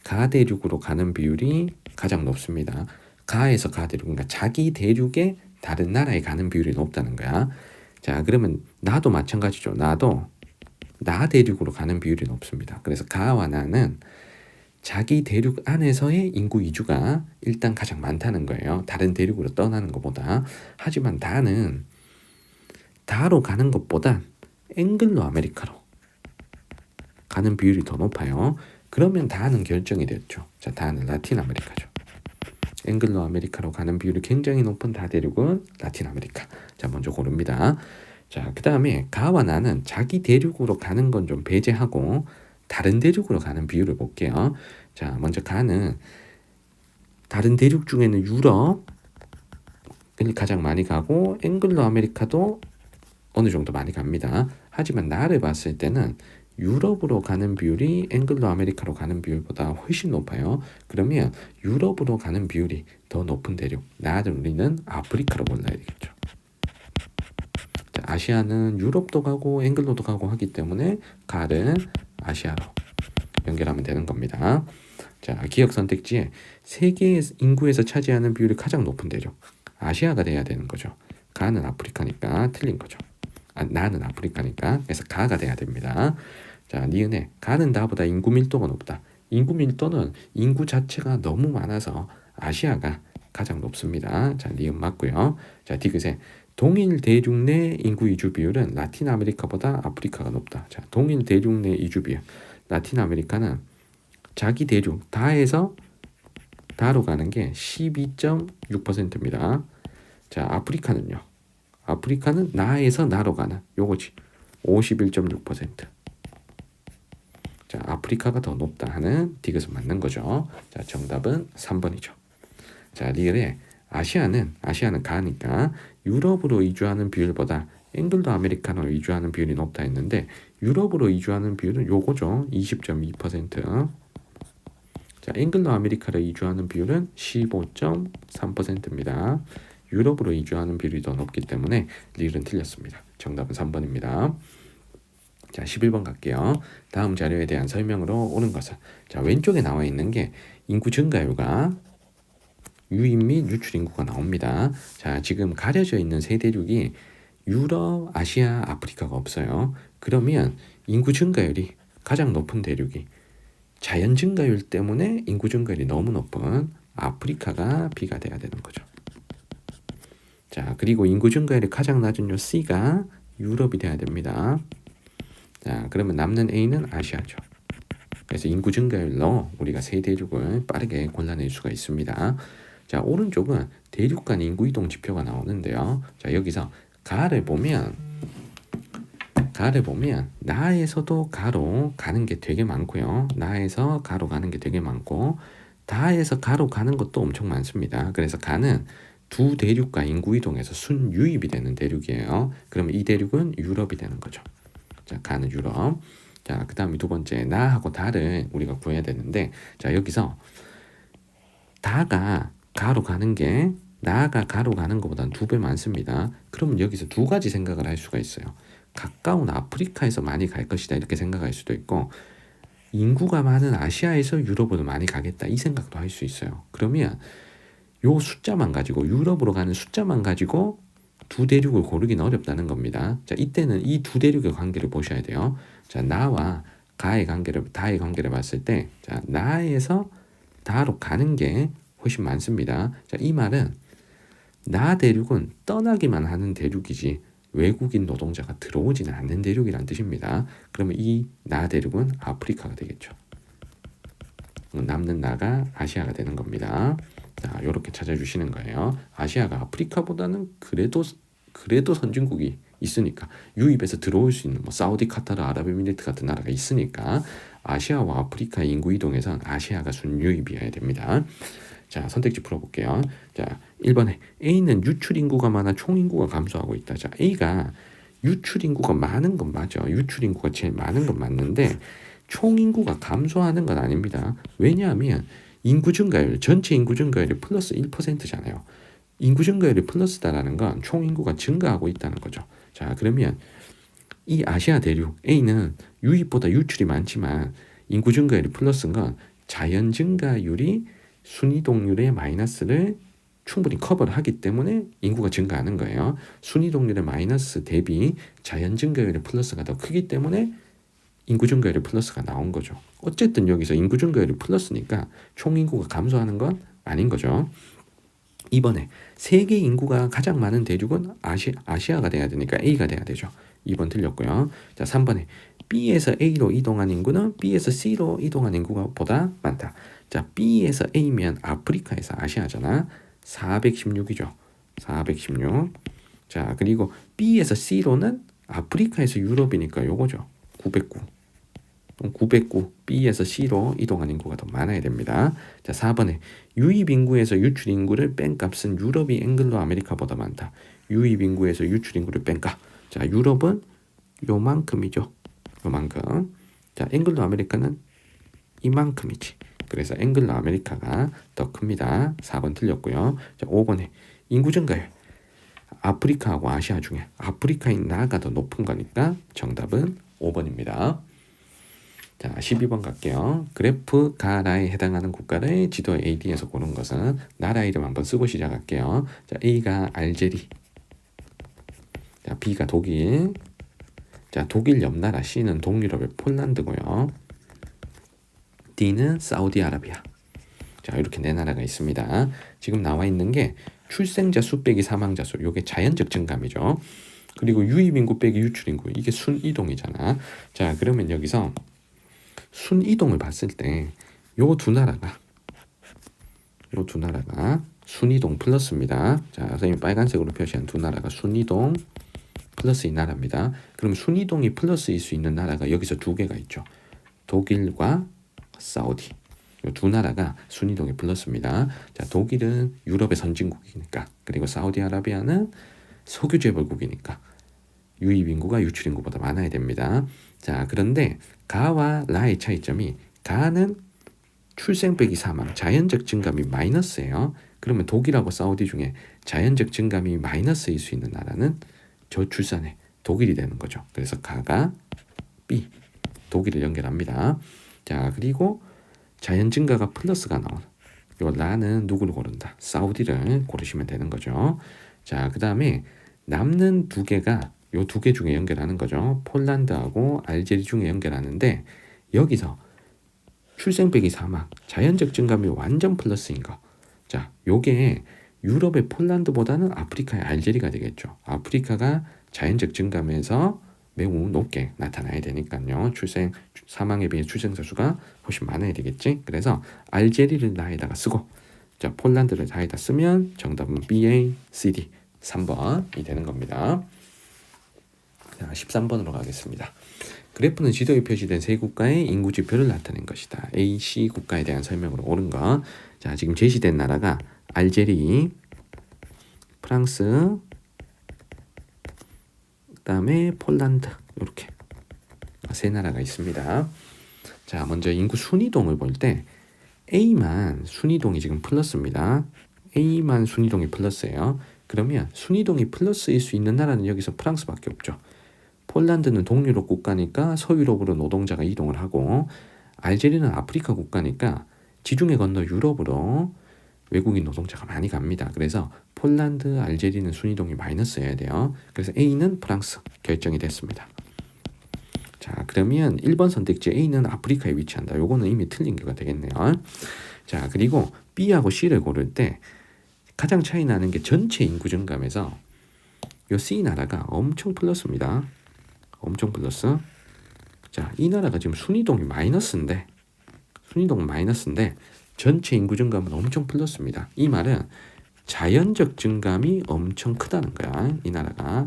가대륙으로 가는 비율이 가장 높습니다. 가에서 가대륙, 그러니까 자기 대륙에 다른 나라에 가는 비율이 높다는 거야. 자, 그러면 나도 마찬가지죠. 나도 나 대륙으로 가는 비율이 높습니다. 그래서 가와 나는 자기 대륙 안에서의 인구 이주가 일단 가장 많다는 거예요. 다른 대륙으로 떠나는 것보다. 하지만 다로 가는 것보다 앵글로 아메리카로 가는 비율이 더 높아요. 그러면 다는 결정이 됐죠. 자, 다는 라틴 아메리카죠. 앵글로 아메리카로 가는 비율이 굉장히 높은 다대륙은 라틴 아메리카. 자, 먼저 고릅니다. 자, 그 다음에 가와 나는 자기 대륙으로 가는 건 좀 배제하고 다른 대륙으로 가는 비율을 볼게요. 자, 먼저 가는 다른 대륙 중에는 유럽이 가장 많이 가고 앵글로 아메리카도 어느 정도 많이 갑니다. 하지만 나를 봤을 때는 유럽으로 가는 비율이 앵글로 아메리카로 가는 비율보다 훨씬 높아요. 그러면 유럽으로 가는 비율이 더 높은 대륙, 나를 우리는 아프리카로 골라야 되겠죠. 자, 아시아는 유럽도 가고 앵글로도 가고 하기 때문에 가를 아시아로 연결하면 되는 겁니다. 자, 기억 선택지에 세계 인구에서 차지하는 비율이 가장 높은 대륙, 아시아가 돼야 되는 거죠. 가는 아프리카니까 틀린 거죠. 나는 아프리카니까. 그래서 가가 돼야 됩니다. 자, 니은에 가는 나보다 인구 밀도가 높다. 인구 밀도는 인구 자체가 너무 많아서 아시아가 가장 높습니다. 자, 니은 맞고요. 자, 디귿에 동일 대륙 내 인구 이주 비율은 라틴 아메리카보다 아프리카가 높다. 자, 동일 대륙 내 이주 비율. 라틴 아메리카는 자기 대륙 다에서 다로 가는 게 12.6%입니다. 자, 아프리카는요. 아프리카는 나에서 나로 가는 요거지. 51.6%. 자, 아프리카가 더 높다 하는 디귿은 맞는 거죠. 자, 정답은 3번이죠. 자, 리을에 아시아는 가니까 유럽으로 이주하는 비율보다 앵글로 아메리카노로 이주하는 비율이 높다 했는데 유럽으로 이주하는 비율은 요거죠. 20.2%. 자, 앵글로 아메리카로 이주하는 비율은 15.3%입니다. 유럽으로 이주하는 비율이 더 높기 때문에 리을은 틀렸습니다. 정답은 3번입니다. 자, 11번 갈게요. 다음 자료에 대한 설명으로 옳은 것은, 자, 왼쪽에 나와 있는 게 인구 증가율과 유입 및 유출 인구가 나옵니다. 자, 지금 가려져 있는 세 대륙이 유럽, 아시아, 아프리카가 없어요. 그러면 인구 증가율이 가장 높은 대륙이 자연 증가율 때문에 인구 증가율이 너무 높은 아프리카가 B가 돼야 되는 거죠. 자, 그리고 인구 증가율이 가장 낮은 요 C가 유럽이 돼야 됩니다. 자, 그러면 남는 A는 아시아죠. 그래서 인구 증가율로 우리가 세 대륙을 빠르게 골라낼 수가 있습니다. 자, 오른쪽은 대륙 간 인구 이동 지표가 나오는데요. 자, 여기서 가를 보면 나에서도 가로 가는 게 되게 많고요. 나에서 가로 가는 게 되게 많고 다에서 가로 가는 것도 엄청 많습니다. 그래서 가는 두 대륙과 인구 이동에서 순유입이 되는 대륙이에요. 그러면 이 대륙은 유럽이 되는 거죠. 자, 가는 유럽. 자, 그 다음에 두 번째 나하고 다를 우리가 구해야 되는데, 자, 여기서 다가 가로 가는 게 나가 가로 가는 것보다는 2배 많습니다. 그러면 여기서 두 가지 생각을 할 수가 있어요. 가까운 아프리카에서 많이 갈 것이다 이렇게 생각할 수도 있고 인구가 많은 아시아에서 유럽으로 많이 가겠다 이 생각도 할 수 있어요. 그러면 요 숫자만 가지고 유럽으로 가는 숫자만 가지고 두 대륙을 고르기는 어렵다는 겁니다. 자, 이때는 이 두 대륙의 관계를 보셔야 돼요. 자, 나와 다의 관계를 봤을 때, 자, 나에서 다로 가는 게 훨씬 많습니다. 자, 이 말은 나 대륙은 떠나기만 하는 대륙이지 외국인 노동자가 들어오지는 않는 대륙이란 뜻입니다. 그러면 이 나 대륙은 아프리카가 되겠죠. 남는 나가 아시아가 되는 겁니다. 자, 이렇게 찾아주시는 거예요. 아시아가 아프리카보다는 그래도 선진국이 있으니까 유입에서 들어올 수 있는 뭐 사우디, 카타르, 아랍에미리트 같은 나라가 있으니까 아시아와 아프리카 인구 이동에선 아시아가 순유입이어야 됩니다. 자, 선택지 풀어볼게요. 자, 1번에 A는 유출 인구가 많아 총 인구가 감소하고 있다. 자, A가 유출 인구가 많은 건 맞아. 유출 인구가 제일 많은 건 맞는데 총 인구가 감소하는 건 아닙니다. 왜냐하면 인구 증가율, 전체 인구 증가율이 플러스 1%잖아요. 인구 증가율이 플러스다라는 건 총 인구가 증가하고 있다는 거죠. 자, 그러면 이 아시아 대륙 A는 유입보다 유출이 많지만 인구 증가율이 플러스인 건 자연 증가율이 순이동률의 마이너스를 충분히 커버를 하기 때문에 인구가 증가하는 거예요. 순이동률의 마이너스 대비 자연 증가율의 플러스가 더 크기 때문에 인구 증가율의 플러스가 나온 거죠. 어쨌든 여기서 인구 증가율이 플러스니까 총 인구가 감소하는 건 아닌 거죠. 2번에 세계 인구가 가장 많은 대륙은 아시아가 돼야 되니까 A가 돼야 되죠. 2번 틀렸고요. 자, 3번에 B에서 A로 이동한 인구는 B에서 C로 이동한 인구가 보다 많다. 자, B에서 A면 아프리카에서 아시아잖아. 416이죠. 416. 자, 그리고 B에서 C로는 아프리카에서 유럽이니까 요거죠. 909. 909 B에서 C로 이동한 인구가 더 많아야 됩니다. 자, 4번에 유입 인구에서 유출 인구를 뺀 값은 유럽이 앵글로 아메리카보다 많다. 유입 인구에서 유출 인구를 뺀 값. 자, 유럽은 요만큼이죠. 요만큼. 자, 앵글로 아메리카는 이만큼이지. 그래서 앵글로 아메리카가 더 큽니다. 4번 틀렸고요. 자, 5번에 인구 증가율. 아프리카하고 아시아 중에 아프리카인 나라가 더 높은 거니까 정답은 5번입니다. 자, 12번 갈게요. 그래프 가라에 해당하는 국가를 지도 AD에서 고른 것은 나라 이름 한번 쓰고 시작할게요. 자, A가 알제리. 자, B가 독일. 자, 독일 옆 나라 C는 동유럽의 폴란드고요. D는 사우디아라비아. 자, 이렇게 네 나라가 있습니다. 지금 나와 있는 게 출생자 수 빼기 사망자 수. 요게 자연적 증감이죠. 그리고 유입 인구 빼기 유출 인구. 이게 순이동이잖아. 자, 그러면 여기서 순이동을 봤을 때 요 두 나라가 순이동 플러스입니다. 자, 선생님 빨간색으로 표시한 두 나라가 순이동 플러스 이 나라입니다. 그럼 순이동이 플러스일 수 있는 나라가 여기서 두 개가 있죠. 독일과 사우디. 이 두 나라가 순이동이 플러스입니다. 자, 독일은 유럽의 선진국이니까, 그리고 사우디아라비아는 석유 재벌국이니까 유입 인구가 유출 인구보다 많아야 됩니다. 자, 그런데 가와 라의 차이점이, 가는 출생 빼기 사망, 자연적 증감이 마이너스예요. 그러면 독일하고 사우디 중에 자연적 증감이 마이너스일 수 있는 나라는 저출산의 독일이 되는 거죠. 그래서 가가 B, 독일을 연결합니다. 자, 그리고 자연 증가가 플러스가 나오는 요 라는 누구를 고른다? 사우디를 고르시면 되는 거죠. 자, 그 다음에 남는 두 개가 요 두 개 중에 연결하는 거죠. 폴란드하고 알제리 중에 연결하는데, 여기서 출생 빼기 사망, 자연적 증감이 완전 플러스인 거. 자, 요게 유럽의 폴란드보다는 아프리카의 알제리가 되겠죠. 아프리카가 자연적 증감에서 매우 높게 나타나야 되니까요. 출생 사망에 비해 출생자 수가 훨씬 많아야 되겠지. 그래서 알제리를 나에다가 쓰고, 자, 폴란드를 나에다 쓰면 정답은 BA, CD 3번이 되는 겁니다. 자, 13번으로 가겠습니다. 그래프는 지도에 표시된 세 국가의 인구 지표를 나타낸 것이다. A, C 국가에 대한 설명으로 옳은 거. 자, 지금 제시된 나라가 알제리, 프랑스, 그다음에 폴란드, 이렇게 세 나라가 있습니다. 자, 먼저 인구 순이동을 볼 때 A만 순이동이 지금 플러스입니다. A만 순이동이 플러스예요. 그러면 순이동이 플러스일 수 있는 나라는 여기서 프랑스밖에 없죠. 폴란드는 동유럽 국가니까 서유럽으로 노동자가 이동을 하고, 알제리는 아프리카 국가니까 지중해 건너 유럽으로 외국인 노동자가 많이 갑니다. 그래서 폴란드, 알제리는 순이동이 마이너스여야 돼요. 그래서 A는 프랑스 결정이 됐습니다. 자, 그러면 1번 선택지 A는 아프리카에 위치한다. 요거는 이미 틀린 게가 되겠네요. 자, 그리고 B하고 C를 고를 때 가장 차이 나는 게 전체 인구 증감에서 요 C 나라가 엄청 플러스입니다. 엄청 플러스. 자, 이 나라가 지금 순이동이 마이너스인데, 순이동은 마이너스인데 전체 인구 증감은 엄청 플러스입니다. 이 말은 자연적 증감이 엄청 크다는 거야. 이 나라가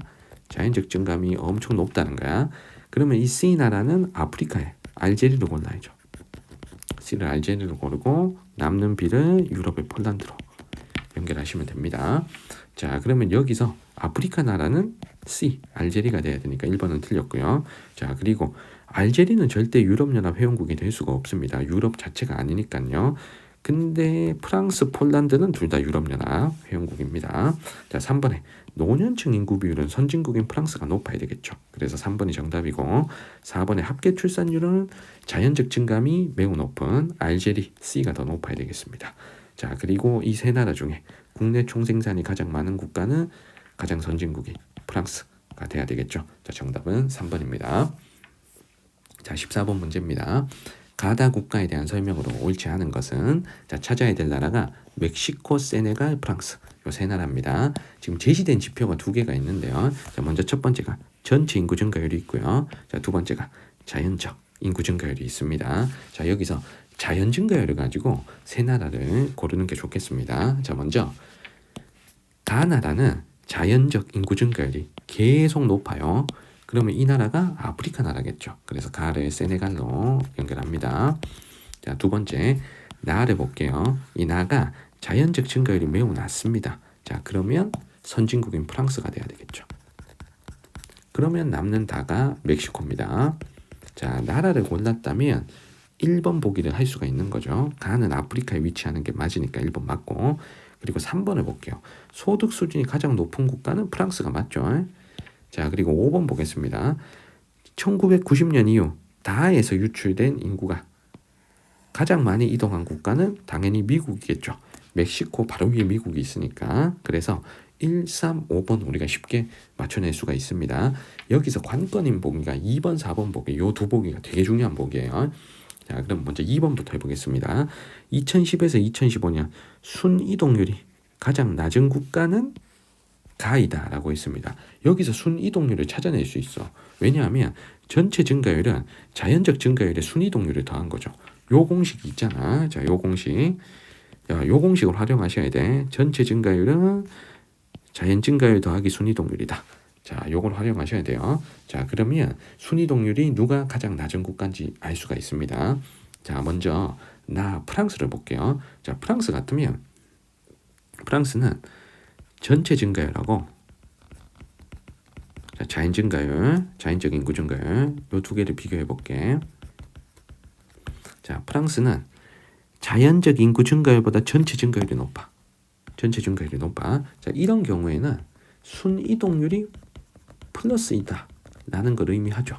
자연적 증감이 엄청 높다는 거야. 그러면 이 C 나라는 아프리카에 알제리를 골라야죠. C를 알제리를 고르고 남는 B를 유럽의 폴란드로 연결하시면 됩니다. 자, 그러면 여기서 아프리카 나라는 C, 알제리가 돼야 되니까 1번은 틀렸고요. 자, 그리고 알제리는 절대 유럽연합 회원국이 될 수가 없습니다. 유럽 자체가 아니니까요. 근데 프랑스, 폴란드는 둘 다 유럽연합 회원국입니다. 자, 3번에 노년층 인구 비율은 선진국인 프랑스가 높아야 되겠죠. 그래서 3번이 정답이고, 4번에 합계 출산율은 자연적 증감이 매우 높은 알제리, C가 더 높아야 되겠습니다. 자, 그리고 이 세 나라 중에 국내 총생산이 가장 많은 국가는 가장 선진국이 프랑스가 돼야 되겠죠. 자, 정답은 3번입니다. 자, 14번 문제입니다. 가다 국가에 대한 설명으로 옳지 않은 것은, 자, 찾아야 될 나라가 멕시코, 세네갈, 프랑스 요 세 나라입니다. 지금 제시된 지표가 두 개가 있는데요. 자, 먼저 첫 번째가 전체 인구 증가율이 있고요. 자, 두 번째가 자연적 인구 증가율이 있습니다. 자, 여기서 자연 증가율을 가지고 세 나라를 고르는 게 좋겠습니다. 자, 먼저 가나다는 자연적 인구 증가율이 계속 높아요. 그러면 이 나라가 아프리카 나라겠죠. 그래서 가를 세네갈로 연결합니다. 자, 두 번째 나를 볼게요. 이 나가 자연적 증가율이 매우 낮습니다. 자, 그러면 선진국인 프랑스가 돼야 되겠죠. 그러면 남는 다가 멕시코입니다. 자, 나라를 골랐다면 1번 보기를 할 수가 있는 거죠. 가는 아프리카에 위치하는 게 맞으니까 1번 맞고, 그리고 3번을 볼게요. 소득 수준이 가장 높은 국가는 프랑스가 맞죠. 자, 그리고 5번 보겠습니다. 1990년 이후 다에서 유출된 인구가 가장 많이 이동한 국가는 당연히 미국이겠죠. 멕시코 바로 위에 미국이 있으니까. 그래서 1, 3, 5번 우리가 쉽게 맞춰낼 수가 있습니다. 여기서 관건인 보기가 2번, 4번 보기, 요 두 보기가 되게 중요한 보기예요. 자, 그럼 먼저 2번부터 해보겠습니다. 2010에서 2015년 순이동률이 가장 낮은 국가는 가이다라고 했습니다. 여기서 순이동률을 찾아낼 수 있어. 왜냐하면 전체 증가율은 자연적 증가율에 순이동률을 더한 거죠. 요 공식이 있잖아. 자, 요 공식. 야, 요 공식을 활용하셔야 돼. 전체 증가율은 자연 증가율 더하기 순이동률이다. 자, 요걸 활용하셔야 돼요. 자, 그러면 순이동률이 누가 가장 낮은 국가인지 알 수가 있습니다. 자, 먼저 프랑스를 볼게요. 자, 프랑스 같으면 프랑스는 전체 증가율하고 자, 자연 증가율, 자연적 인구 증가율 요 두 개를 비교해 볼게. 자, 프랑스는 자연적 인구 증가율보다 전체 증가율이 높아. 전체 증가율이 높아. 자, 이런 경우에는 순이동률이 플러스이다 라는 걸 의미하죠.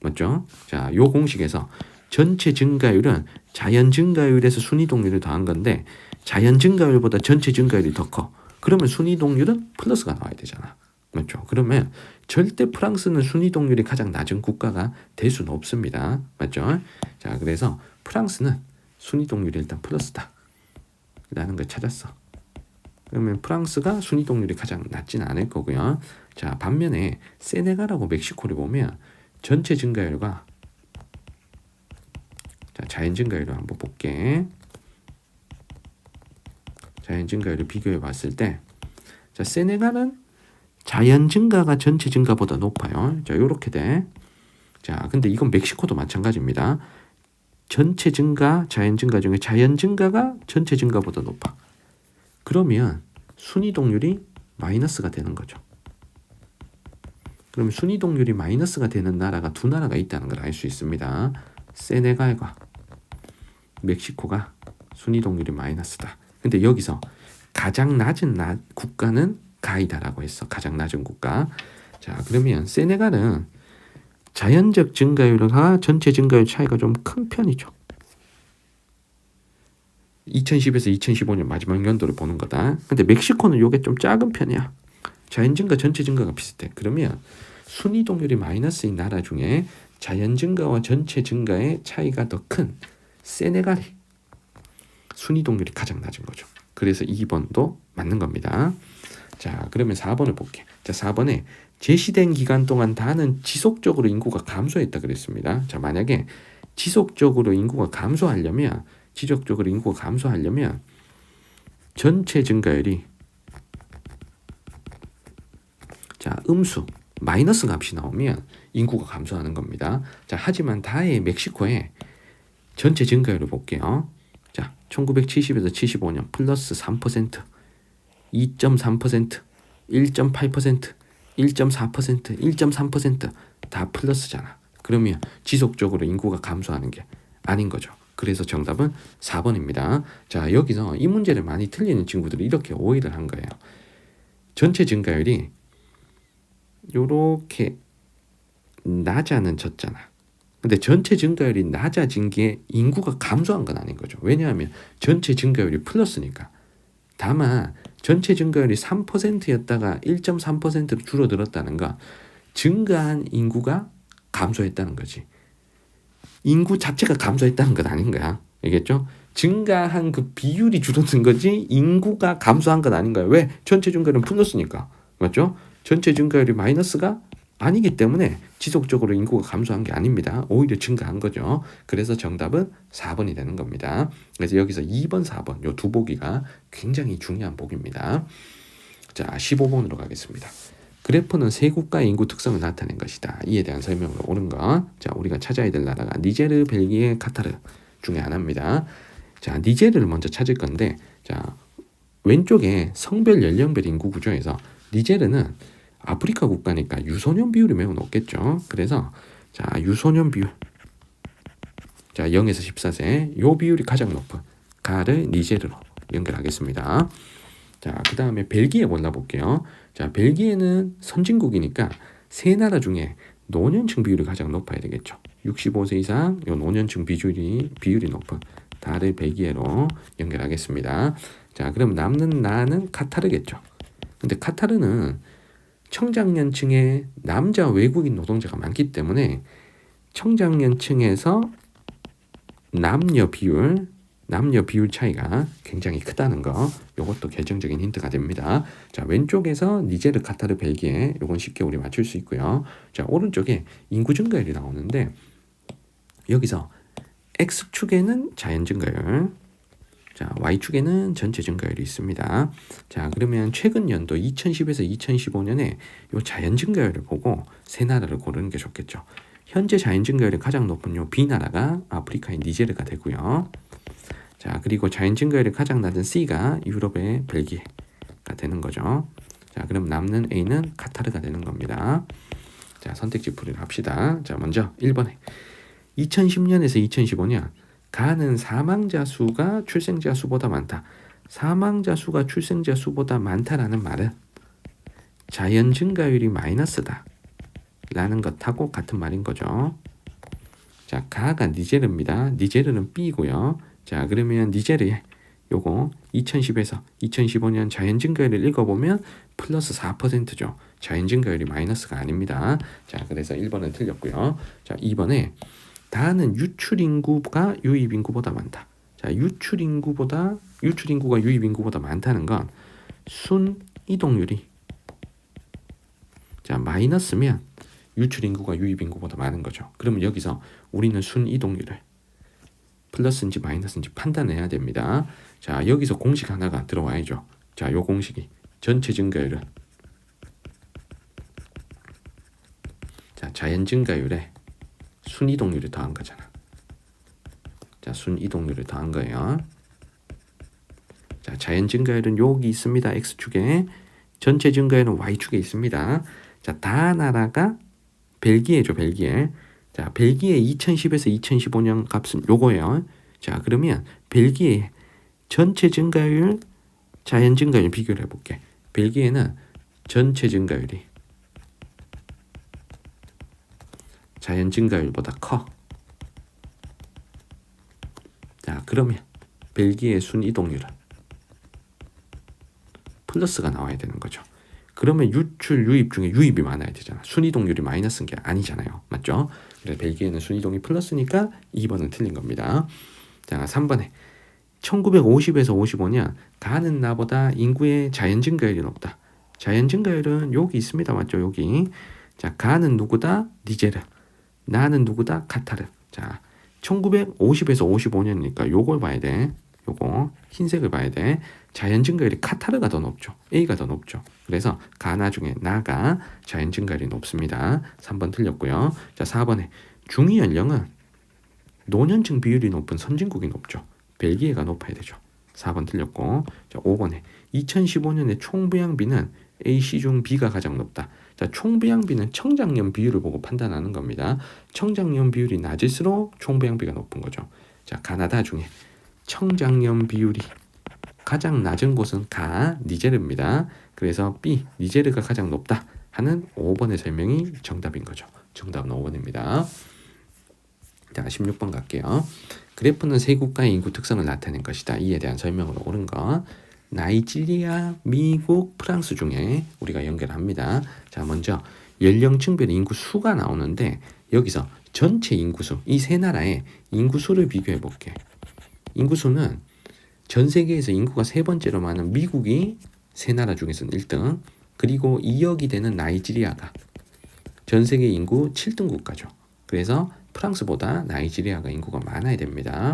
맞죠? 자, 요 공식에서 전체 증가율은 자연 증가율에서 순이동률을 더한 건데 자연 증가율보다 전체 증가율이 더 커. 그러면 순이동률은 플러스가 나와야 되잖아. 맞죠? 그러면 절대 프랑스는 순이동률이 가장 낮은 국가가 될 수는 없습니다. 맞죠? 자, 그래서 프랑스는 순이동률이 일단 플러스다 라는 걸 찾았어. 그러면 프랑스가 순이동률이 가장 낮지는 않을 거고요. 자, 반면에 세네갈하고 멕시코를 보면 전체 증가율과 자, 자연 증가율을 한번 볼게. 자연 증가율을 비교해 봤을 때 자, 세네갈은 자연 증가가 전체 증가보다 높아요. 자, 요렇게 돼. 자, 근데 이건 멕시코도 마찬가지입니다. 전체 증가, 자연 증가 중에 자연 증가가 전체 증가보다 높아. 그러면 순이동률이 마이너스가 되는 거죠. 그러면 순이동률이 마이너스가 되는 나라가 두 나라가 있다는 걸 알 수 있습니다. 세네갈과 멕시코가 순이동률이 마이너스다. 근데 여기서 가장 낮은 국가는 가이다라고 했어. 가장 낮은 국가. 자, 그러면 세네갈은 자연적 증가율과 전체 증가율 차이가 좀 큰 편이죠. 2010에서 2015년 마지막 연도를 보는 거다. 근데 멕시코는 요게 좀 작은 편이야. 자연 증가, 전체 증가가 비슷해. 그러면 순이동률이 마이너스인 나라 중에 자연 증가와 전체 증가의 차이가 더 큰 세네갈이 순이동률이 가장 낮은 거죠. 그래서 2번도 맞는 겁니다. 자, 그러면 4번을 볼게. 자, 4번에 제시된 기간 동안 다는 지속적으로 인구가 감소했다 그랬습니다. 자, 만약에 지속적으로 인구가 감소하려면 전체 증가율이 자, 음수 마이너스 값이 나오면 인구가 감소하는 겁니다. 자, 하지만 다의 멕시코의 전체 증가율을 볼게요. 자, 1970에서 75년 플러스 3%, 2.3%, 1.8%, 1.4%, 1.3% 다 플러스잖아. 그러면 지속적으로 인구가 감소하는 게 아닌 거죠. 그래서 정답은 4번입니다. 자, 여기서 이 문제를 많이 틀리는 친구들이 이렇게 오해를 한 거예요. 전체 증가율이 요렇게 낮아는 졌잖아. 근데 전체 증가율이 낮아진 게 인구가 감소한 건 아닌 거죠. 왜냐하면 전체 증가율이 플러스니까. 다만 전체 증가율이 3%였다가 1.3%로 줄어들었다는 건 증가한 인구가 감소했다는 거지. 인구 자체가 감소했다는 건 아닌 거야. 알겠죠? 증가한 그 비율이 줄어든 거지 인구가 감소한 건 아닌 거야. 왜? 전체 증가율은 플러스니까. 맞죠? 전체 증가율이 마이너스가 아니기 때문에 지속적으로 인구가 감소한 게 아닙니다. 오히려 증가한 거죠. 그래서 정답은 4번이 되는 겁니다. 그래서 여기서 2번, 4번 요 두 보기가 굉장히 중요한 보기입니다. 자, 15번으로 가겠습니다. 그래프는 세 국가의 인구 특성을 나타낸 것이다. 이에 대한 설명으로 옳은 것. 자, 우리가 찾아야 될 나라가 니제르, 벨기에, 카타르 중에 하나입니다. 자, 니제르를 먼저 찾을 건데, 자, 왼쪽에 성별, 연령별 인구 구조에서 니제르는 아프리카 국가니까 유소년 비율이 매우 높겠죠. 그래서 자, 유소년 비율. 자, 0에서 14세 요 비율이 가장 높은 가를 니제르로 연결하겠습니다. 자, 그 다음에 벨기에 골라볼게요. 자, 벨기에는 선진국이니까 세 나라 중에 노년층 비율이 가장 높아야 되겠죠. 65세 이상 요 노년층 비율이 높은 다를 벨기에로 연결하겠습니다. 자, 그럼 남는 나는 카타르겠죠. 근데 카타르는 청장년층의 남자 외국인 노동자가 많기 때문에 청장년층에서 남녀 비율 차이가 굉장히 크다는 거, 이것도 결정적인 힌트가 됩니다. 자, 왼쪽에서 니제르, 카타르, 벨기에 요건 쉽게 우리 맞출 수 있고요. 자, 오른쪽에 인구 증가율이 나오는데 여기서 X축에는 자연 증가율, 자, Y축에는 전체 증가율이 있습니다. 자, 그러면 최근 연도 2010에서 2015년에 요 자연 증가율을 보고 세 나라를 고르는 게 좋겠죠. 현재 자연 증가율이 가장 높은 요 B나라가 아프리카의 니제르가 되고요. 자, 그리고 자연 증가율이 가장 낮은 C가 유럽의 벨기에가 되는 거죠. 자, 그럼 남는 A는 카타르가 되는 겁니다. 자, 선택지 풀이를 합시다. 자, 먼저 1번에 2010년에서 2015년 가는 사망자 수가 출생자 수보다 많다. 사망자 수가 출생자 수보다 많다라는 말은 자연 증가율이 마이너스다 라는 것하고 같은 말인 거죠. 자, 가가 니제르입니다. 니제르는 B고요. 자, 그러면 니제르에 요거 2010에서 2015년 자연 증가율을 읽어보면 플러스 4%죠. 자연 증가율이 마이너스가 아닙니다. 자, 그래서 1번은 틀렸고요. 자, 2번에 다는 유출 인구가 유입 인구보다 많다. 자, 유출 인구가 유입 인구보다 많다는 건 순 이동률이 자, 마이너스면 유출 인구가 유입 인구보다 많은 거죠. 그러면 여기서 우리는 순 이동률을 플러스인지 마이너스인지 판단해야 됩니다. 자, 여기서 공식 하나가 들어와야죠. 자, 요 공식이 전체 증가율은 자, 자연 증가율에 순이동률을 더한 거잖아. 자, 순이동률을 더한 거예요. 자, 자연 증가율은 여기 있습니다. X축에. 전체 증가율은 Y축에 있습니다. 자, 다 나라가 벨기에죠. 벨기에. 자, 벨기에 2010에서 2015년 값은 요거예요. 자, 그러면 벨기에 전체 증가율, 자연 증가율 비교를 해볼게. 벨기에는 전체 증가율이 자연 증가율보다 커. 자, 그러면 벨기에 순이동률은 플러스가 나와야 되는 거죠. 그러면 유출, 유입 중에 유입이 많아야 되잖아. 순이동률이 마이너스인 게 아니잖아요. 맞죠? 그래서 벨기에는 순이동이 플러스니까 2번은 틀린 겁니다. 자, 3번에 1950에서 55년 가는 나보다 인구의 자연 증가율이 높다. 자연 증가율은 여기 있습니다. 맞죠? 여기. 자, 가는 누구다? 니제르. 나는 누구다? 카타르. 자, 1950에서 55년이니까 요걸 봐야 돼. 요거 흰색을 봐야 돼. 자연 증가율이 카타르가 더 높죠. A가 더 높죠. 그래서 가나 중에 나가 자연 증가율이 높습니다. 3번 틀렸고요. 자, 4번에 중위 연령은 노년층 비율이 높은 선진국이 높죠. 벨기에가 높아야 되죠. 4번 틀렸고. 자, 5번에 2015년에 총부양비는 A, C 중 B가 가장 높다. 자, 총부양비는 청장년 비율을 보고 판단하는 겁니다. 청장년 비율이 낮을수록 총부양비가 높은 거죠. 자, 가나다 중에 청장년 비율이 가장 낮은 곳은 가, 니제르입니다. 그래서 B, 니제르가 가장 높다 하는 5번의 설명이 정답인 거죠. 정답은 5번입니다. 자, 16번 갈게요. 그래프는 세 국가의 인구 특성을 나타낸 것이다. 이에 대한 설명으로 옳은 것. 나이지리아, 미국, 프랑스 중에 우리가 연결합니다. 자, 먼저 연령층별 인구 수가 나오는데 여기서 전체 인구수, 이 세 나라의 인구수를 비교해 볼게. 인구수는 전 세계에서 인구가 세 번째로 많은 미국이 세 나라 중에서는 1등, 그리고 2억이 되는 나이지리아가 전 세계 인구 7등 국가죠. 그래서 프랑스보다 나이지리아가 인구가 많아야 됩니다.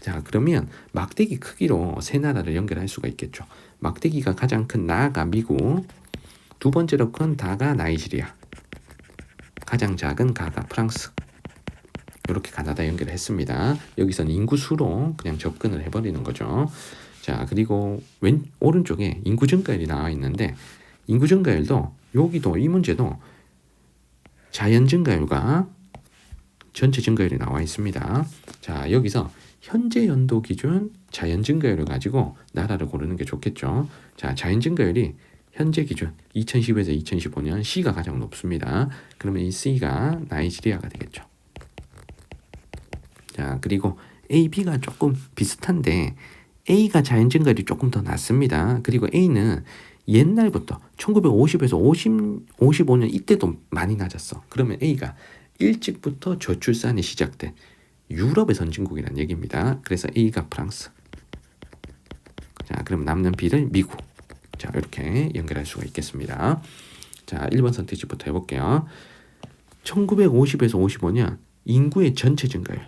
자, 그러면 막대기 크기로 세 나라를 연결할 수가 있겠죠. 막대기가 가장 큰 나가 미국, 두 번째로 큰 다가 나이지리아, 가장 작은 가가 프랑스. 이렇게 가나다 연결했습니다. 여기서는 인구수로 그냥 접근을 해버리는 거죠. 자, 그리고 오른쪽에 인구 증가율이 나와 있는데, 인구 증가율도 여기도 이 문제도 자연 증가율과 전체 증가율이 나와 있습니다. 자, 여기서 현재 연도 기준 자연 증가율을 가지고 나라를 고르는 게 좋겠죠. 자, 자연 증가율이 현재 기준 2010에서 2015년 C가 가장 높습니다. 그러면 이 C가 나이지리아가 되겠죠. 자, 그리고 A, B가 조금 비슷한데 A가 자연 증가율이 조금 더 낮습니다. 그리고 A는 옛날부터 1950에서 55년 이때도 많이 낮았어. 그러면 A가 일찍부터 저출산이 시작된 유럽의 선진국이라는 얘기입니다. 그래서 A가 프랑스. 자, 그럼 남는 B를 미국. 자, 이렇게 연결할 수가 있겠습니다. 자, 1번 선택지부터 해볼게요. 1950에서 55년 인구의 전체 증가율은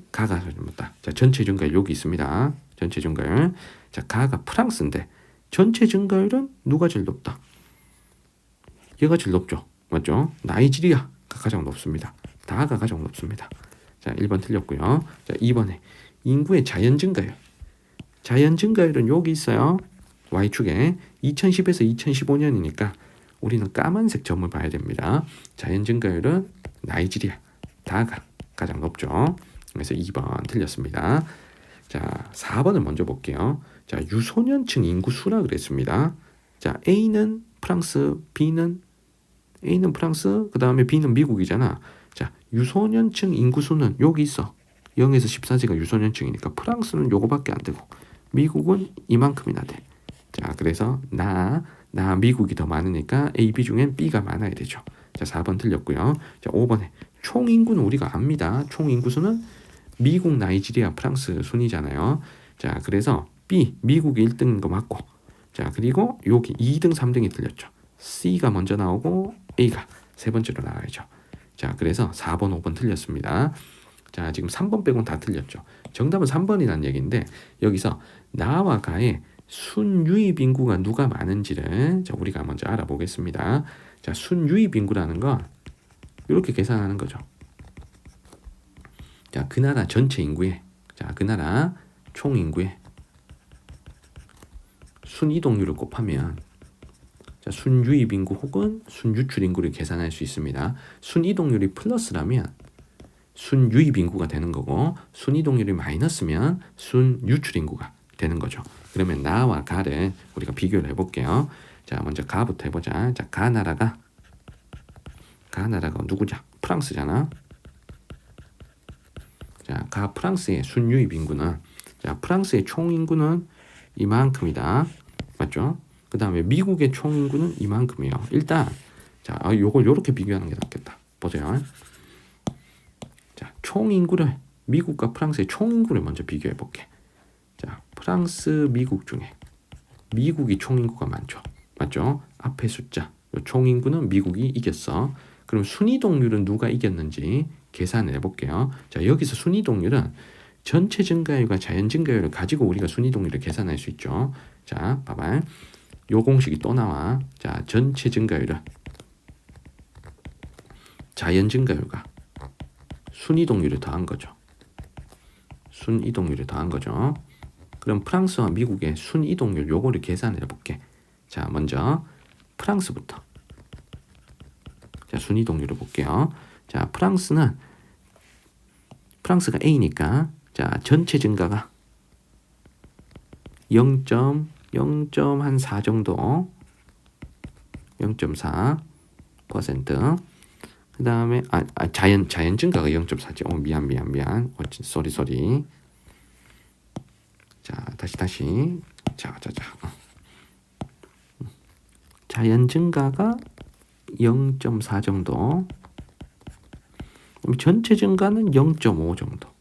가가 젊었다. 자, 전체 증가율 여기 있습니다. 전체 증가율. 자, 가가 프랑스인데 전체 증가율은 누가 제일 높다? 얘가 제일 높죠. 맞죠? 나이지리아가 가장 높습니다. 다가 가장 높습니다. 자, 1번 틀렸고요. 자, 2번에 인구의 자연 증가율. 자연 증가율은 여기 있어요. Y축에 2010에서 2015년이니까 우리는 까만색 점을 봐야 됩니다. 자연 증가율은 나이지리아, 다가 가장 높죠. 그래서 2번 틀렸습니다. 자, 4번을 먼저 볼게요. 자, 유소년층 인구 수라 그랬습니다. 자, A는 프랑스, A는 프랑스, 그 다음에 B는 미국이잖아. 자, 유소년층 인구 수는 여기 있어. 0에서 14세가 유소년층이니까 프랑스는 요거밖에 안 되고 미국은 이만큼이나 돼. 자, 그래서 나 미국이 더 많으니까 A, B 중엔 B가 많아야 되죠. 자, 4번 틀렸고요. 자, 5번에 총 인구는 우리가 압니다. 총 인구수는 미국, 나이지리아, 프랑스 순이잖아요. 자, 그래서 B, 미국이 1등인 거 맞고. 자, 그리고 여기 2등, 3등이 틀렸죠. C가 먼저 나오고 A가 세 번째로 나와야죠. 자, 그래서 4번, 5번 틀렸습니다. 자, 지금 3번 빼고는 다 틀렸죠. 정답은 3번이라는 얘기인데 여기서 나와 가의 순유입 인구가 누가 많은지를 자, 우리가 먼저 알아보겠습니다. 자, 순유입 인구라는 건 이렇게 계산하는 거죠. 자, 그 나라 전체 인구에, 자, 그 나라 총 인구에 순이동률을 곱하면 자, 순유입 인구 혹은 순유출 인구를 계산할 수 있습니다. 순이동률이 플러스라면 순유입 인구가 되는 거고 순이동률이 마이너스면 순유출 인구가 되는 거죠. 그러면 나와 가를 우리가 비교를 해볼게요. 자, 먼저 가부터 해보자. 자, 가 나라가 누구냐? 프랑스잖아. 자, 가 프랑스의 순유입 인구는 자, 프랑스의 총 인구는 이만큼이다. 맞죠? 그 다음에 미국의 총 인구는 이만큼이에요. 일단 자, 요걸 요렇게 비교하는 게 낫겠다. 보세요. 자, 총 인구를 미국과 프랑스의 총 인구를 먼저 비교해 볼게. 자, 프랑스, 미국 중에 미국이 총 인구가 많죠. 맞죠? 앞에 숫자. 총 인구는 미국이 이겼어. 그럼 순이동률은 누가 이겼는지 계산을 해볼게요. 자, 여기서 순이동률은 전체 증가율과 자연 증가율을 가지고 우리가 순이동률을 계산할 수 있죠. 자, 봐봐. 요 공식이 또 나와. 자, 전체 증가율은 자연 증가율과 순이동률을 더한 거죠. 순이동률을 더한 거죠. 그럼 프랑스와 미국의 순이동률 요거를 계산해 볼게. 자, 먼저 프랑스부터. 자, 순이동률을 볼게요. 자, 프랑스가 A니까 자, 전체 증가가 0.4 정도 0.4%. 그 다음에 자연 증가가 0.4지. 미안. 쏘리. 자, 다시. 자. 자연 증가가 0.4 정도. 그럼 전체 증가는 0.5 정도.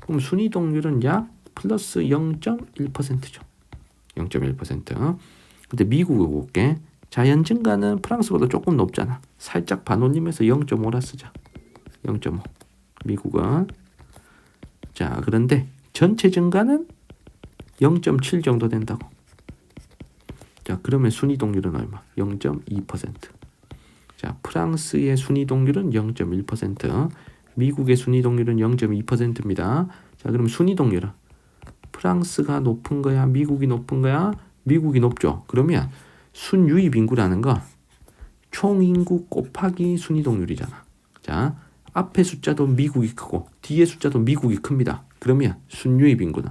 그럼 순이동률은 약 플러스 0.1%죠. 0.1%. 근데 미국을 볼게. 자연 증가는 프랑스보다 조금 높잖아. 살짝 반올림해서 0.5라 쓰자. 0.5. 미국은. 자, 그런데 전체 증가는 0.7 정도 된다고. 자, 그러면 순이동률은 얼마? 0.2%. 자, 프랑스의 순이동률은 0.1%, 미국의 순이동률은 0.2%입니다. 자, 그럼 순이동률은 프랑스가 높은 거야, 미국이 높은 거야? 미국이 높죠. 그러면 순유입 인구라는 거 총 인구 곱하기 순이동률이잖아. 자, 앞에 숫자도 미국이 크고 뒤에 숫자도 미국이 큽니다. 그러면 순유입 인구는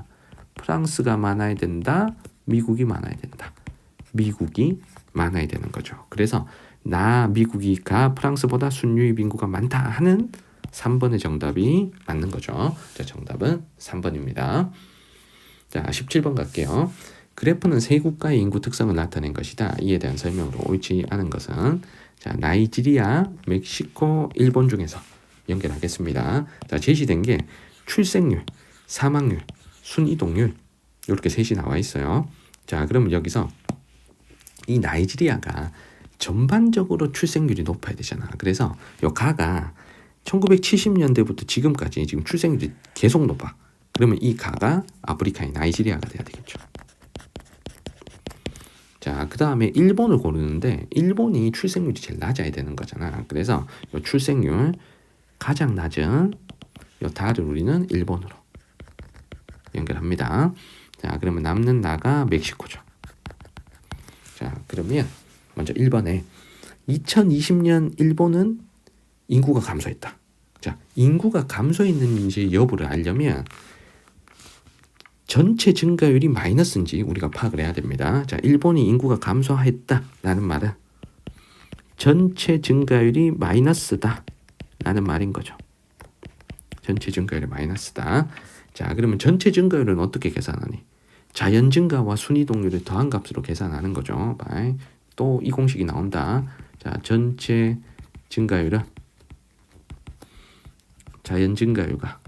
프랑스가 많아야 된다, 미국이 많아야 된다. 미국이 많아야 되는 거죠. 그래서 미국이가 프랑스보다 순유입 인구가 많다 하는 3번의 정답이 맞는 거죠. 자, 정답은 3번입니다. 자, 17번 갈게요. 그래프는 세 국가의 인구 특성을 나타낸 것이다. 이에 대한 설명으로 옳지 않은 것은, 자, 나이지리아, 멕시코, 일본 중에서 연결하겠습니다. 자, 제시된 게 출생률, 사망률, 순이동률 이렇게 셋이 나와 있어요. 자, 그러면 여기서 이 나이지리아가 전반적으로 출생률이 높아야 되잖아. 그래서 요 가가 1970년대부터 지금까지 지금 출생률이 계속 높아. 그러면 이 가가 아프리카의 나이지리아가 돼야 되겠죠. 자, 그 다음에 일본을 고르는데 일본이 출생률이 제일 낮아야 되는 거잖아. 그래서 요 출생률 가장 낮은 요 달을 우리는 일본으로 연결합니다. 자, 그러면 남는 나가 멕시코죠. 자, 그러면 먼저 1번에 2020년 일본은 인구가 감소했다. 자, 인구가 감소했는지 여부를 알려면 전체 증가율이 마이너스인지 우리가 파악을 해야 됩니다. 자, 일본이 인구가 감소했다라는 말은 전체 증가율이 마이너스다 라는 말인 거죠. 전체 증가율이 마이너스다. 자, 그러면 전체 증가율은 어떻게 계산하니? 자연 증가와 순이동률을 더한 값으로 계산하는 거죠. 또 이 공식이 나온다. 자, 전체 증가율은 자연 증가율과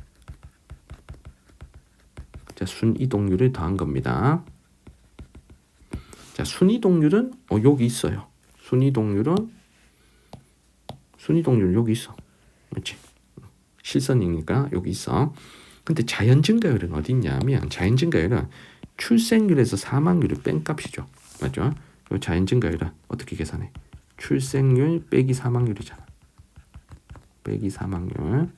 자, 순이동률을 더한 겁니다. 자, 순이동률은 여기 있어요. 순이동률 여기 있어. 그렇지? 실선이니까 여기 있어. 근데 자연 증가율은 어디 있냐면 자연 증가율은 출생률에서 사망률을 뺀 값이죠. 맞죠? 자연 증가율은 어떻게 계산해? 출생률 빼기 사망률이잖아. 빼기 사망률.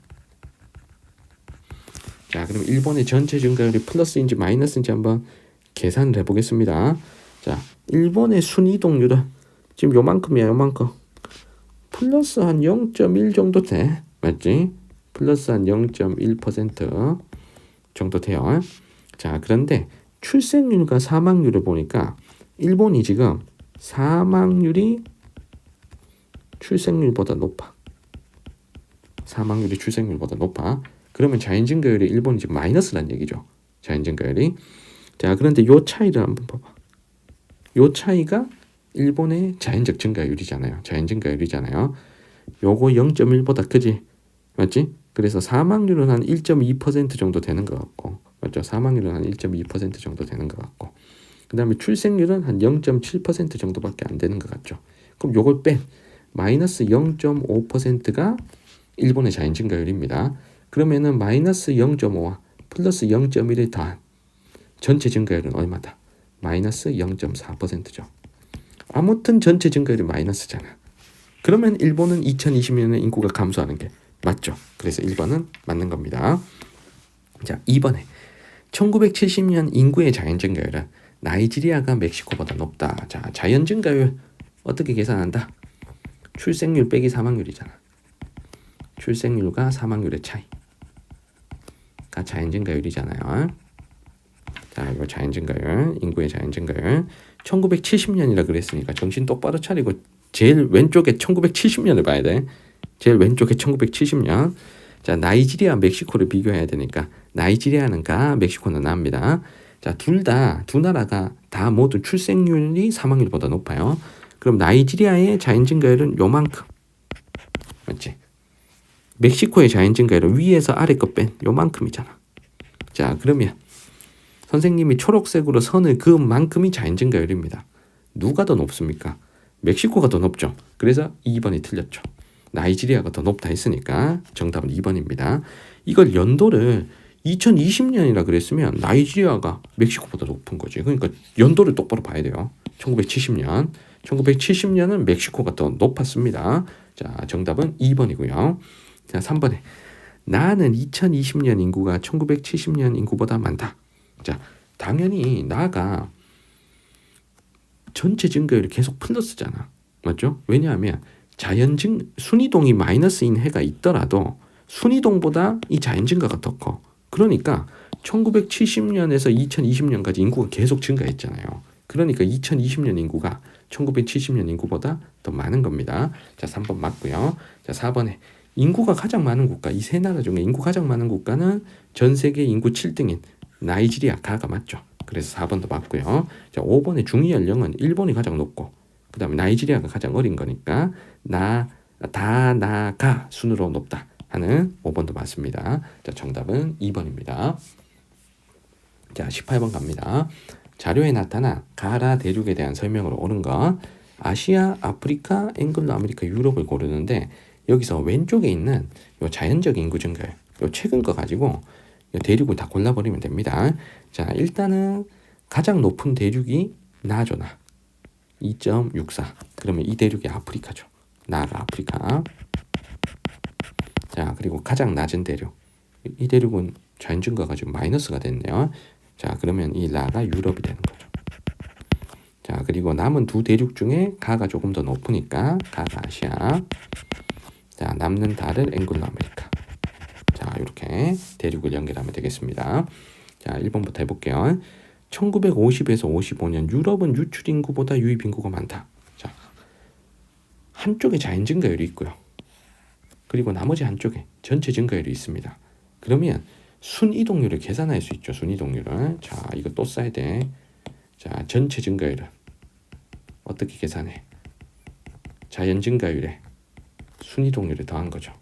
자, 그럼 일본의 전체 증가율이 플러스인지 마이너스인지 한번 계산을 해보겠습니다. 자, 일본의 순이동률은 지금 요만큼이야, 요만큼. 플러스 한 0.1 정도 돼. 맞지? 플러스 한 0.1% 정도 돼요. 자, 그런데 출생률과 사망률을 보니까 일본이 지금 사망률이 출생률보다 높아. 사망률이 출생률보다 높아. 그러면 자연 증가율이 일본이 지금 마이너스란 얘기죠. 자연 증가율이. 자, 그런데 요 차이를 한번 봐봐. 요 차이가 일본의 자연적 증가율이잖아요. 자연 증가율이잖아요. 요거 0.1보다 크지. 맞지? 그래서 사망률은 한 1.2% 정도 되는 것 같고. 맞죠? 사망률은 한 1.2% 정도 되는 것 같고. 그 다음에 출생률은 한 0.7% 정도밖에 안 되는 것 같죠. 그럼 요걸 뺀 마이너스 0.5%가 일본의 자연 증가율입니다. 그러면은 마이너스 0.5와 플러스 0.1을 더한 전체 증가율은 얼마다? 마이너스 0.4%죠. 아무튼 전체 증가율이 마이너스잖아. 그러면 일본은 2020년에 인구가 감소하는 게 맞죠. 그래서 1번은 맞는 겁니다. 자, 2번에 1970년 인구의 자연 증가율은 나이지리아가 멕시코보다 높다. 자, 자연 증가율 어떻게 계산한다? 출생률 빼기 사망률이잖아. 출생률과 사망률의 차이가 자연 증가율이잖아요. 자, 이거 자연 증가율, 인구의 자연 증가율. 1970년이라 그랬으니까 정신 똑바로 차리고 제일 왼쪽에 1970년을 봐야 돼. 제일 왼쪽에 1970년. 자, 나이지리아, 멕시코를 비교해야 되니까 나이지리아는 가, 멕시코는 나입니다. 자, 두 나라가 다 모두 출생률이 사망률보다 높아요. 그럼 나이지리아의 자연 증가율은 요만큼. 맞지? 멕시코의 자연 증가율은 위에서 아래 거 뺀 요만큼이잖아. 자, 그러면 선생님이 초록색으로 선을 그은 만큼이 자연 증가율입니다. 누가 더 높습니까? 멕시코가 더 높죠. 그래서 2번이 틀렸죠. 나이지리아가 더 높다 했으니까 정답은 2번입니다. 이걸 연도를 2020년이라 그랬으면 나이지리아가 멕시코보다 높은 거지. 그러니까 연도를 똑바로 봐야 돼요. 1970년. 1970년은 멕시코가 더 높았습니다. 자, 정답은 2번이고요. 자, 3번에 나는 2020년 인구가 1970년 인구보다 많다. 자, 당연히 나가 전체 증가율이 계속 플러스잖아. 맞죠? 왜냐하면 순이동이 마이너스인 해가 있더라도 순이동보다 이 자연 증가가 더 커. 그러니까 1970년에서 2020년까지 인구가 계속 증가했잖아요. 그러니까 2020년 인구가 1970년 인구보다 더 많은 겁니다. 자, 3번 맞고요. 자, 4번에 인구가 가장 많은 국가, 이 세 나라 중에 인구 가장 많은 국가는 전 세계 인구 7등인 나이지리아 가가 맞죠. 그래서 4번도 맞고요. 자, 5번의 중위 연령은 일본이 가장 높고 그 다음에 나이지리아가 가장 어린 거니까 나가 순으로 높다 하는 5번도 맞습니다. 자, 정답은 2번입니다. 자, 18번 갑니다. 자료에 나타난 가라 대륙에 대한 설명으로 옳은 것 아시아, 아프리카, 앵글로 아메리카, 유럽을 고르는데 여기서 왼쪽에 있는 요 자연적 인구 증가율 요 최근 거 가지고 요 대륙을 다 골라버리면 됩니다. 자, 일단은 가장 높은 대륙이 나죠. 나 2.64. 그러면 이 대륙이 아프리카죠. 나가 아프리카. 자, 그리고 가장 낮은 대륙 이 대륙은 자연 증가가 지금 마이너스가 됐네요. 자, 그러면 이 라가 유럽이 되는 거죠. 자, 그리고 남은 두 대륙 중에 가가 조금 더 높으니까 가가 아시아. 자, 남는 달을 앵글로 아메리카. 자, 이렇게 대륙을 연결하면 되겠습니다. 자, 1번부터 해볼게요. 1950에서 55년 유럽은 유출 인구보다 유입 인구가 많다. 자, 한쪽에 자연 증가율이 있고요. 그리고 나머지 한쪽에 전체 증가율이 있습니다. 그러면 순이동률을 계산할 수 있죠. 순이동률을. 자, 이거 또 써야 돼. 자, 전체 증가율은 어떻게 계산해? 자연 증가율에 순이동률을 더한 거죠.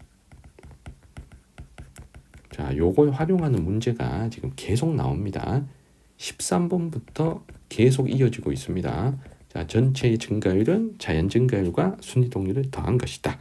자, 요걸 활용하는 문제가 지금 계속 나옵니다. 13번부터 계속 이어지고 있습니다. 자, 전체의 증가율은 자연 증가율과 순이동률을 더한 것이다.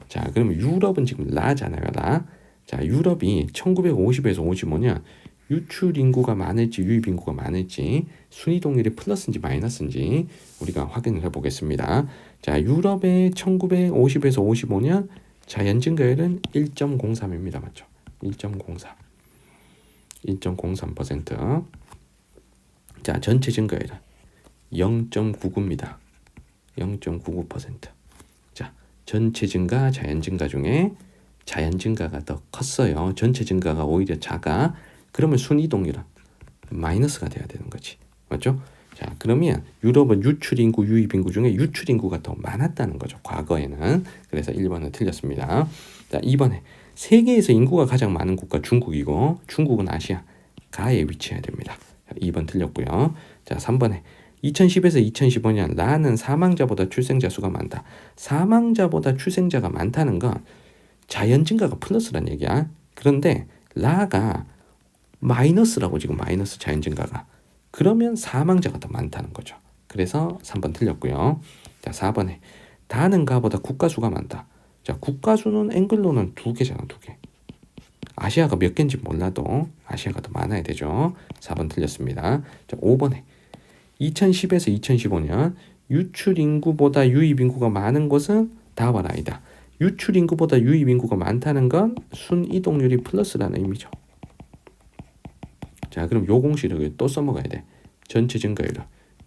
자, 그러면 유럽은 지금 라잖아요. 라. 자, 유럽이 1950에서 55년 유출 인구가 많을지 유입 인구가 많을지 순이동률이 플러스인지 마이너스인지 우리가 확인을 해보겠습니다. 자, 유럽의 1950에서 55년 자연 증가율은 1.03입니다. 맞죠? 1.03. 1.03%. 자, 전체 증가율은 0.99입니다. 0.99%. 자, 전체 증가, 자연 증가 중에 자연 증가가 더 컸어요. 전체 증가가 오히려 작아. 그러면 순이동률은 마이너스가 돼야 되는 거지. 맞죠? 자, 그러면 유럽은 유출 인구, 유입 인구 중에 유출 인구가 더 많았다는 거죠. 과거에는. 그래서 1번은 틀렸습니다. 자, 2번에 세계에서 인구가 가장 많은 국가 중국이고 중국은 아시아 가에 위치해야 됩니다. 자, 2번 틀렸고요. 자, 3번에 2010에서 2015년 라는 사망자보다 출생자 수가 많다. 사망자보다 출생자가 많다는 건 자연 증가가 플러스란 얘기야. 그런데 라가 마이너스라고 지금 마이너스 자연 증가가. 그러면 사망자가 더 많다는 거죠. 그래서 3번 틀렸고요. 자, 4번에 다는 가보다 국가 수가 많다. 자, 국가 수는 앵글로는 2개잖아, 2개. 아시아가 몇 개인지 몰라도 아시아가 더 많아야 되죠. 4번 틀렸습니다. 자, 5번에 2010에서 2015년 유출 인구보다 유입 인구가 많은 곳은 다와 라이다. 유출 인구보다 유입 인구가 많다는 건 순이동률이 플러스라는 의미죠. 자, 그럼 요 공식을 또 써먹어야 돼. 전체 증가율,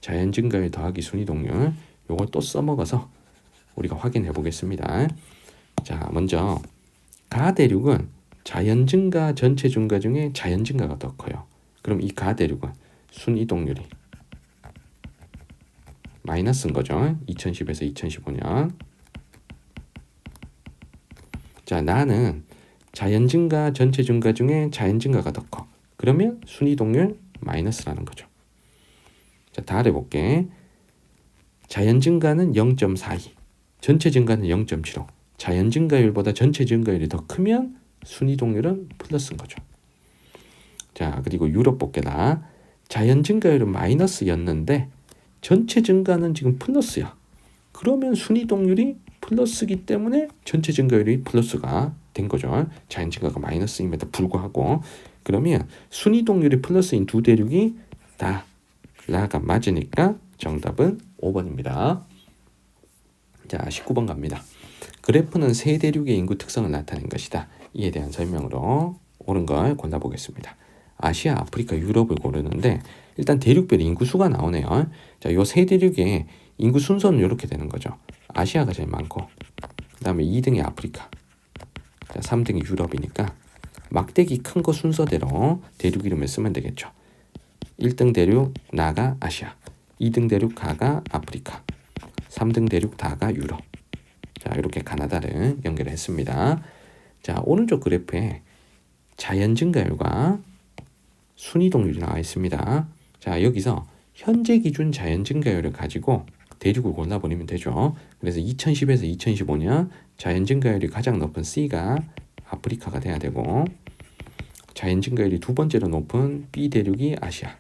자연 증가율 더하기 순이동률. 요걸 또 써먹어서 우리가 확인해 보겠습니다. 자, 먼저 가 대륙은 자연 증가, 전체 증가 중에 자연 증가가 더 커요. 그럼 이 가 대륙은 순이동률이 마이너스인 거죠. 2010에서 2015년. 자, 나는 자연 증가, 전체 증가 중에 자연 증가가 더 커. 그러면 순이동률 마이너스라는 거죠. 자, 다 해볼게. 자연 증가는 0.42, 전체 증가는 0.75. 자연 증가율보다 전체 증가율이 더 크면 순이동률은 플러스인 거죠. 자, 그리고 유럽 볼게라. 자연 증가율은 마이너스였는데 전체 증가는 지금 플러스야. 그러면 순이동률이 플러스기 때문에 전체 증가율이 플러스가 된 거죠. 자연 증가가 마이너스임에도 불구하고. 그러면 순이동률이 플러스인 두 대륙이 다 라가 맞으니까 정답은 5번입니다. 자, 19번 갑니다. 그래프는 세 대륙의 인구 특성을 나타낸 것이다. 이에 대한 설명으로 옳은 걸 골라보겠습니다. 아시아, 아프리카, 유럽을 고르는데 일단 대륙별 인구수가 나오네요. 자, 요 세 대륙의 인구 순서는 이렇게 되는 거죠. 아시아가 제일 많고 그 다음에 2등이 아프리카, 자, 3등이 유럽이니까 막대기 큰 거 순서대로 대륙 이름을 쓰면 되겠죠. 1등 대륙 나가 아시아, 2등 대륙 가가 아프리카, 3등 대륙 다가 유럽. 자, 이렇게 가나다를 연결했습니다. 자, 오른쪽 그래프에 자연 증가율과 순이동률이 나와 있습니다. 자, 여기서 현재 기준 자연 증가율을 가지고 대륙을 골라버리면 되죠. 그래서 2010에서 2015년 자연 증가율이 가장 높은 C가 아프리카가 돼야 되고, 자연 증가율이 두 번째로 높은 B 대륙이 아시아,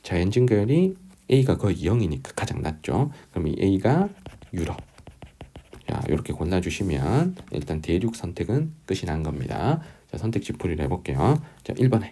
자연 증가율이 A가 거의 0이니까 가장 낮죠. 그럼 이 A가 유럽. 자, 이렇게 골라주시면 일단 대륙 선택은 끝이 난 겁니다. 자, 선택지 풀이를 해볼게요. 자, 1번에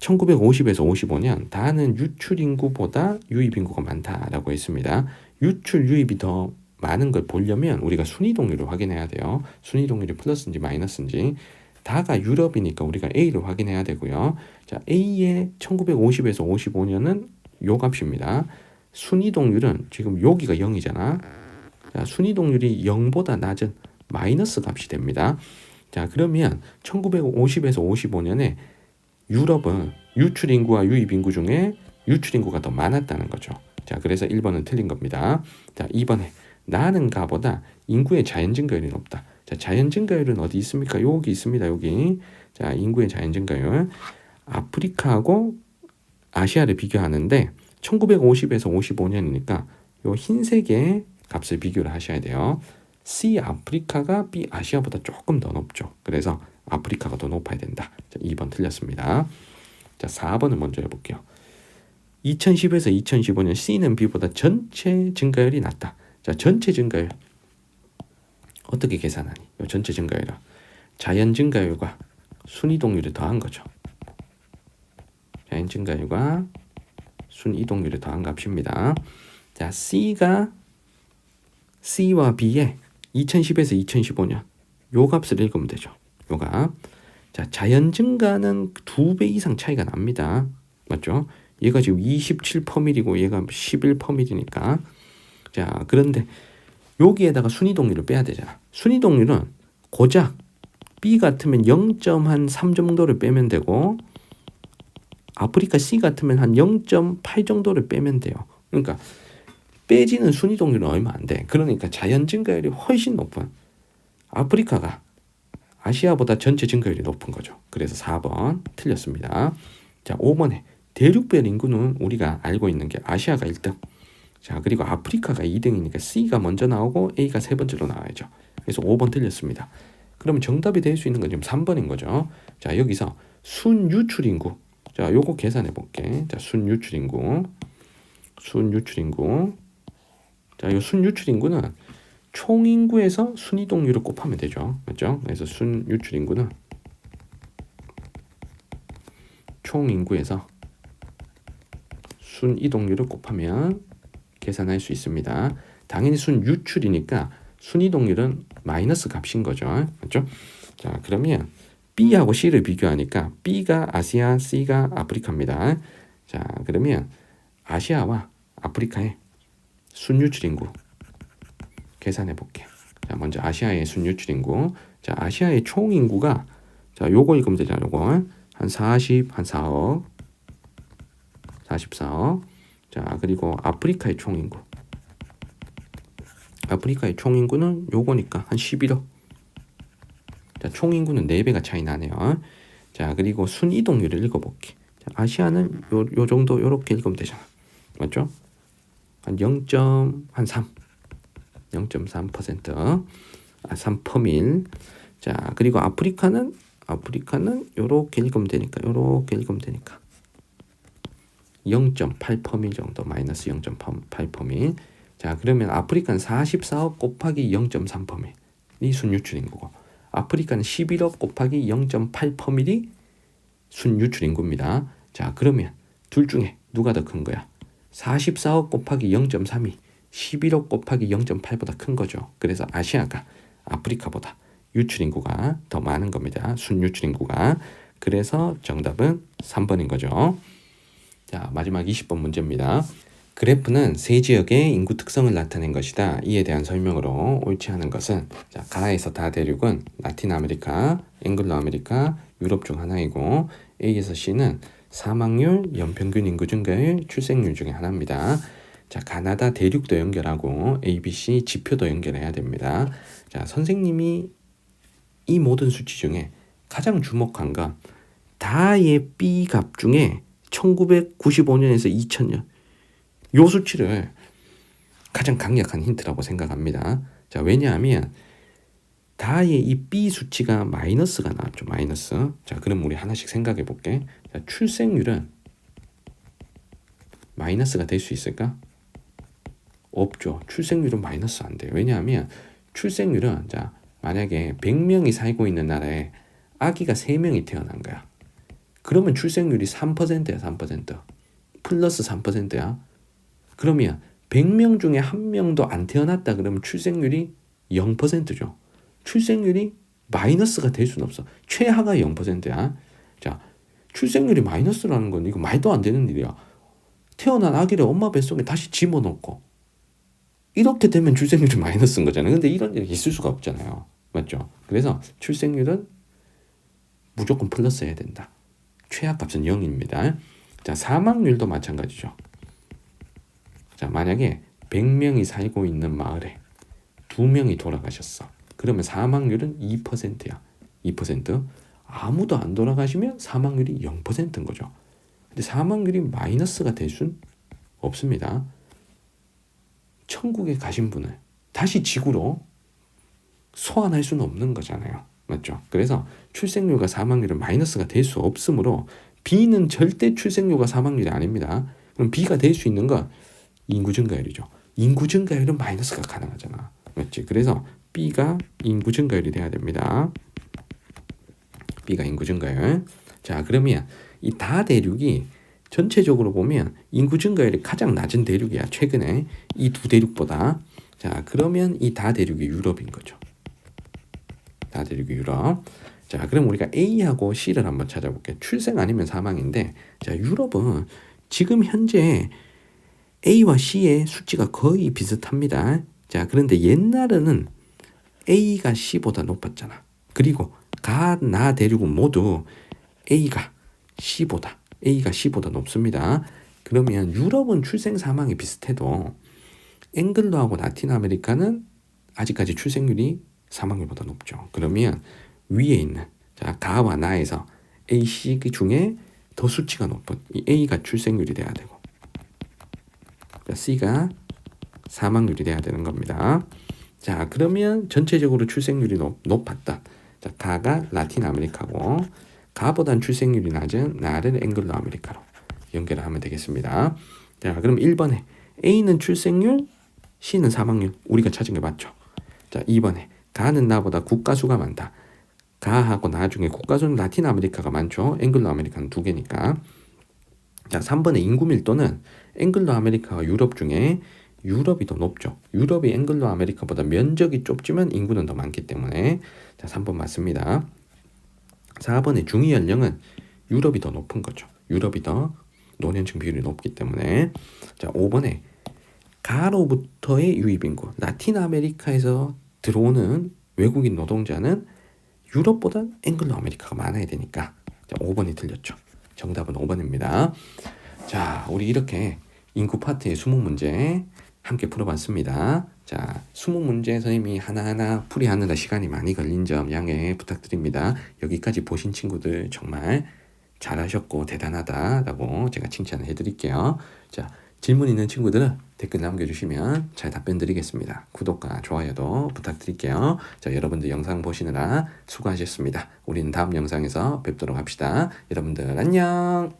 1950에서 55년 다는 유출 인구보다 유입 인구가 많다라고 했습니다. 유출 유입이 더 많은 걸 보려면 우리가 순이동률을 확인해야 돼요. 순이동률이 플러스인지 마이너스인지. 다가 유럽이니까 우리가 A를 확인해야 되고요. 자, A의 1950에서 55년은 요 값입니다. 순이동률은 지금 여기가 0이잖아. 자, 순이동률이 0보다 낮은 마이너스 값이 됩니다. 자, 그러면 1950에서 55년에 유럽은 유출 인구와 유입 인구 중에 유출 인구가 더 많았다는 거죠. 자, 그래서 1번은 틀린 겁니다. 자, 2번에 나는 가보다 인구의 자연 증가율이 높다. 자, 자연 증가율은 어디 있습니까? 여기 있습니다. 여기. 자, 인구의 자연 증가율. 아프리카하고 아시아를 비교하는데 1950에서 55년이니까 요 흰색의 값을 비교를 하셔야 돼요. C 아프리카가 B 아시아보다 조금 더 높죠. 그래서 아프리카가 더 높아야 된다. 자, 2번 틀렸습니다. 자, 4번을 먼저 해볼게요. 2010에서 2015년 C는 B보다 전체 증가율이 낮다. 자, 전체 증가율 어떻게 계산하니? 이 전체 증가율은 자연 증가율과 순이동률을 더한 거죠. 자연 증가율과 순이동률을 더한 값입니다. 자, C와 B의 2010에서 2015년 요 값을 읽으면 되죠. 요 값. 자, 자연 증가는 2배 이상 차이가 납니다. 맞죠? 얘가 지금 27%이고 얘가 11%니까. 자, 그런데 여기에다가 순이동률을 빼야 되잖아. 순이동률은 고작 B 같으면 0.3 정도를 빼면 되고 아프리카 C 같으면 한 0.8 정도를 빼면 돼요. 그러니까 빼지는 순이동률은 얼마 안 돼. 그러니까 자연 증가율이 훨씬 높은 아프리카가 아시아보다 전체 증가율이 높은 거죠. 그래서 4번 틀렸습니다. 자, 5번에 대륙별 인구는 우리가 알고 있는 게 아시아가 1등. 자, 그리고 아프리카가 2등이니까 C가 먼저 나오고 A가 세 번째로 나와야죠. 그래서 5번 틀렸습니다. 그러면 정답이 될 수 있는 건 지금 3번인 거죠. 자, 여기서 순유출 인구. 자, 요거 계산해 볼게. 자, 순유출 인구. 자, 이 순유출 인구는 총 인구에서 순이동률을 곱하면 되죠. 맞죠? 그래서 순유출 인구는 총 인구에서 순이동률을 곱하면 계산할 수 있습니다. 당연히 순유출이니까 순이동률은 마이너스 값인 거죠. 맞죠? 자, 그러면 B하고 C를 비교하니까 B가 아시아, C가 아프리카입니다. 자, 그러면 아시아와 아프리카의 순유출 인구 계산해 볼게요. 자, 먼저 아시아의 순유출 인구. 자, 아시아의 총 인구가 자, 요거 읽으면 되잖아요. 요거 한 4억. 44억. 자, 그리고 아프리카의 총 인구. 아프리카의 총 인구는 요거니까 한 11억. 자, 총 인구는 4배가 차이 나네요. 자, 그리고 순이동률을 읽어볼게. 자, 아시아는 요 정도 요렇게 읽으면 되잖아. 맞죠? 한 0.3%. 3%. 자, 그리고 아프리카는 요렇게 읽으면 되니까 0.8% 정도, 마이너스 0.8%. 자, 그러면 아프리카는 44억 곱하기 0.3%이 순유출 인구고, 아프리카는 11억 곱하기 0.8%이 순유출 인구입니다. 자, 그러면 둘 중에 누가 더 큰 거야? 44억 곱하기 0.3이 11억 곱하기 0.8보다 큰 거죠. 그래서 아시아가 아프리카보다 유출 인구가 더 많은 겁니다. 순유출 인구가. 그래서 정답은 3번인 거죠. 자, 마지막 20번 문제입니다. 그래프는 세 지역의 인구 특성을 나타낸 것이다. 이에 대한 설명으로 옳지 않은 것은, 자, 가에서 다 대륙은 라틴 아메리카, 앵글로 아메리카, 유럽 중 하나이고, A에서 C는 사망률, 연평균 인구 증가율, 출생률 중에 하나입니다. 자, 가나다 대륙도 연결하고 A, B, C 지표도 연결해야 됩니다. 자, 선생님이 이 모든 수치 중에 가장 주목한 건 다의 B 값 중에 1995년에서 2000년 요 수치를 가장 강력한 힌트라고 생각합니다. 자, 왜냐하면 다의 이 B 수치가 마이너스가 나왔죠. 마이너스. 자, 그럼 우리 하나씩 생각해 볼게. 자, 출생률은 마이너스가 될 수 있을까? 없죠. 출생률은 마이너스 안 돼요. 왜냐하면 출생률은, 자, 만약에 100명이 살고 있는 나라에 아기가 3명이 태어난 거야. 그러면 출생률이 3%야. 3%. 플러스 3%야. 그러면 100명 중에 1명도 안 태어났다 그러면 출생률이 0%죠. 출생률이 마이너스가 될 수는 없어. 최하가 0%야. 자, 출생률이 마이너스라는 건 이거 말도 안 되는 일이야. 태어난 아기를 엄마 뱃속에 다시 집어넣고 이렇게 되면 출생률이 마이너스인 거잖아요. 근데 이런 일이 있을 수가 없잖아요. 맞죠? 그래서 출생률은 무조건 플러스 해야 된다. 최하값은 0입니다. 자, 사망률도 마찬가지죠. 자, 만약에 100명이 살고 있는 마을에 2명이 돌아가셨어. 그러면 사망률은 2%야. 2%. 아무도 안 돌아가시면 사망률이 0%인 거죠. 근데 사망률이 마이너스가 될 순 없습니다. 천국에 가신 분을 다시 지구로 소환할 수는 없는 거잖아요. 맞죠? 그래서 출생률과 사망률은 마이너스가 될 수 없으므로 B는 절대 출생률과 사망률이 아닙니다. 그럼 B가 될 수 있는 건 인구 증가율이죠. 인구 증가율은 마이너스가 가능하잖아. 맞지? 그래서 B가 인구 증가율이 돼야 됩니다. B가 인구 증가율. 자, 그러면 이 다 대륙이 전체적으로 보면 인구 증가율이 가장 낮은 대륙이야. 최근에 이 두 대륙보다. 자, 그러면 이 다 대륙이 유럽인 거죠. 다 대륙이 유럽. 자, 그럼 우리가 A하고 C를 한번 찾아볼게요. 출생 아니면 사망인데, 자, 유럽은 지금 현재 A와 C의 수치가 거의 비슷합니다. 자, 그런데 옛날에는 A가 C보다 높았잖아. 그리고 가나 대륙은 모두 A가 C보다 높습니다. 그러면 유럽은 출생 사망이 비슷해도 앵글로하고 라틴 아메리카는 아직까지 출생률이 사망률보다 높죠. 그러면 위에 있는, 자, 가와 나에서 A, C 중에 더 수치가 높은 이 A가 출생률이 돼야 되고, C가 사망률이 돼야 되는 겁니다. 자, 그러면 전체적으로 출생률이 높았다. 자, 가가 라틴 아메리카고, 가보단 출생률이 낮은 나를 앵글로 아메리카로 연결하면 되겠습니다. 자, 그럼 1번에 A는 출생률, C는 사망률, 우리가 찾은 게 맞죠. 자, 2번에 가는 나보다 국가수가 많다. 가하고 나 중에 국가수는 라틴 아메리카가 많죠. 앵글로 아메리카는 2개니까. 자, 3번의 인구 밀도는 앵글로 아메리카와 유럽 중에 유럽이 더 높죠. 유럽이 앵글로 아메리카보다 면적이 좁지만 인구는 더 많기 때문에. 자, 3번 맞습니다. 4번의 중위 연령은 유럽이 더 높은 거죠. 유럽이 더 노년층 비율이 높기 때문에. 자, 5번에 가로부터의 유입 인구, 라틴 아메리카에서 들어오는 외국인 노동자는 유럽보다 앵글로 아메리카가 많아야 되니까. 자, 5번이 틀렸죠. 정답은 5번입니다. 자, 우리 이렇게 인구 파트의 수능 문제 함께 풀어봤습니다. 자, 수능 문제 선생님이 하나하나 풀이하느라 시간이 많이 걸린 점 양해 부탁드립니다. 여기까지 보신 친구들 정말 잘하셨고 대단하다라고 제가 칭찬을 해드릴게요. 자, 질문 있는 친구들은 댓글 남겨주시면 잘 답변 드리겠습니다. 구독과 좋아요도 부탁드릴게요. 자, 여러분들 영상 보시느라 수고하셨습니다. 우리는 다음 영상에서 뵙도록 합시다. 여러분들 안녕.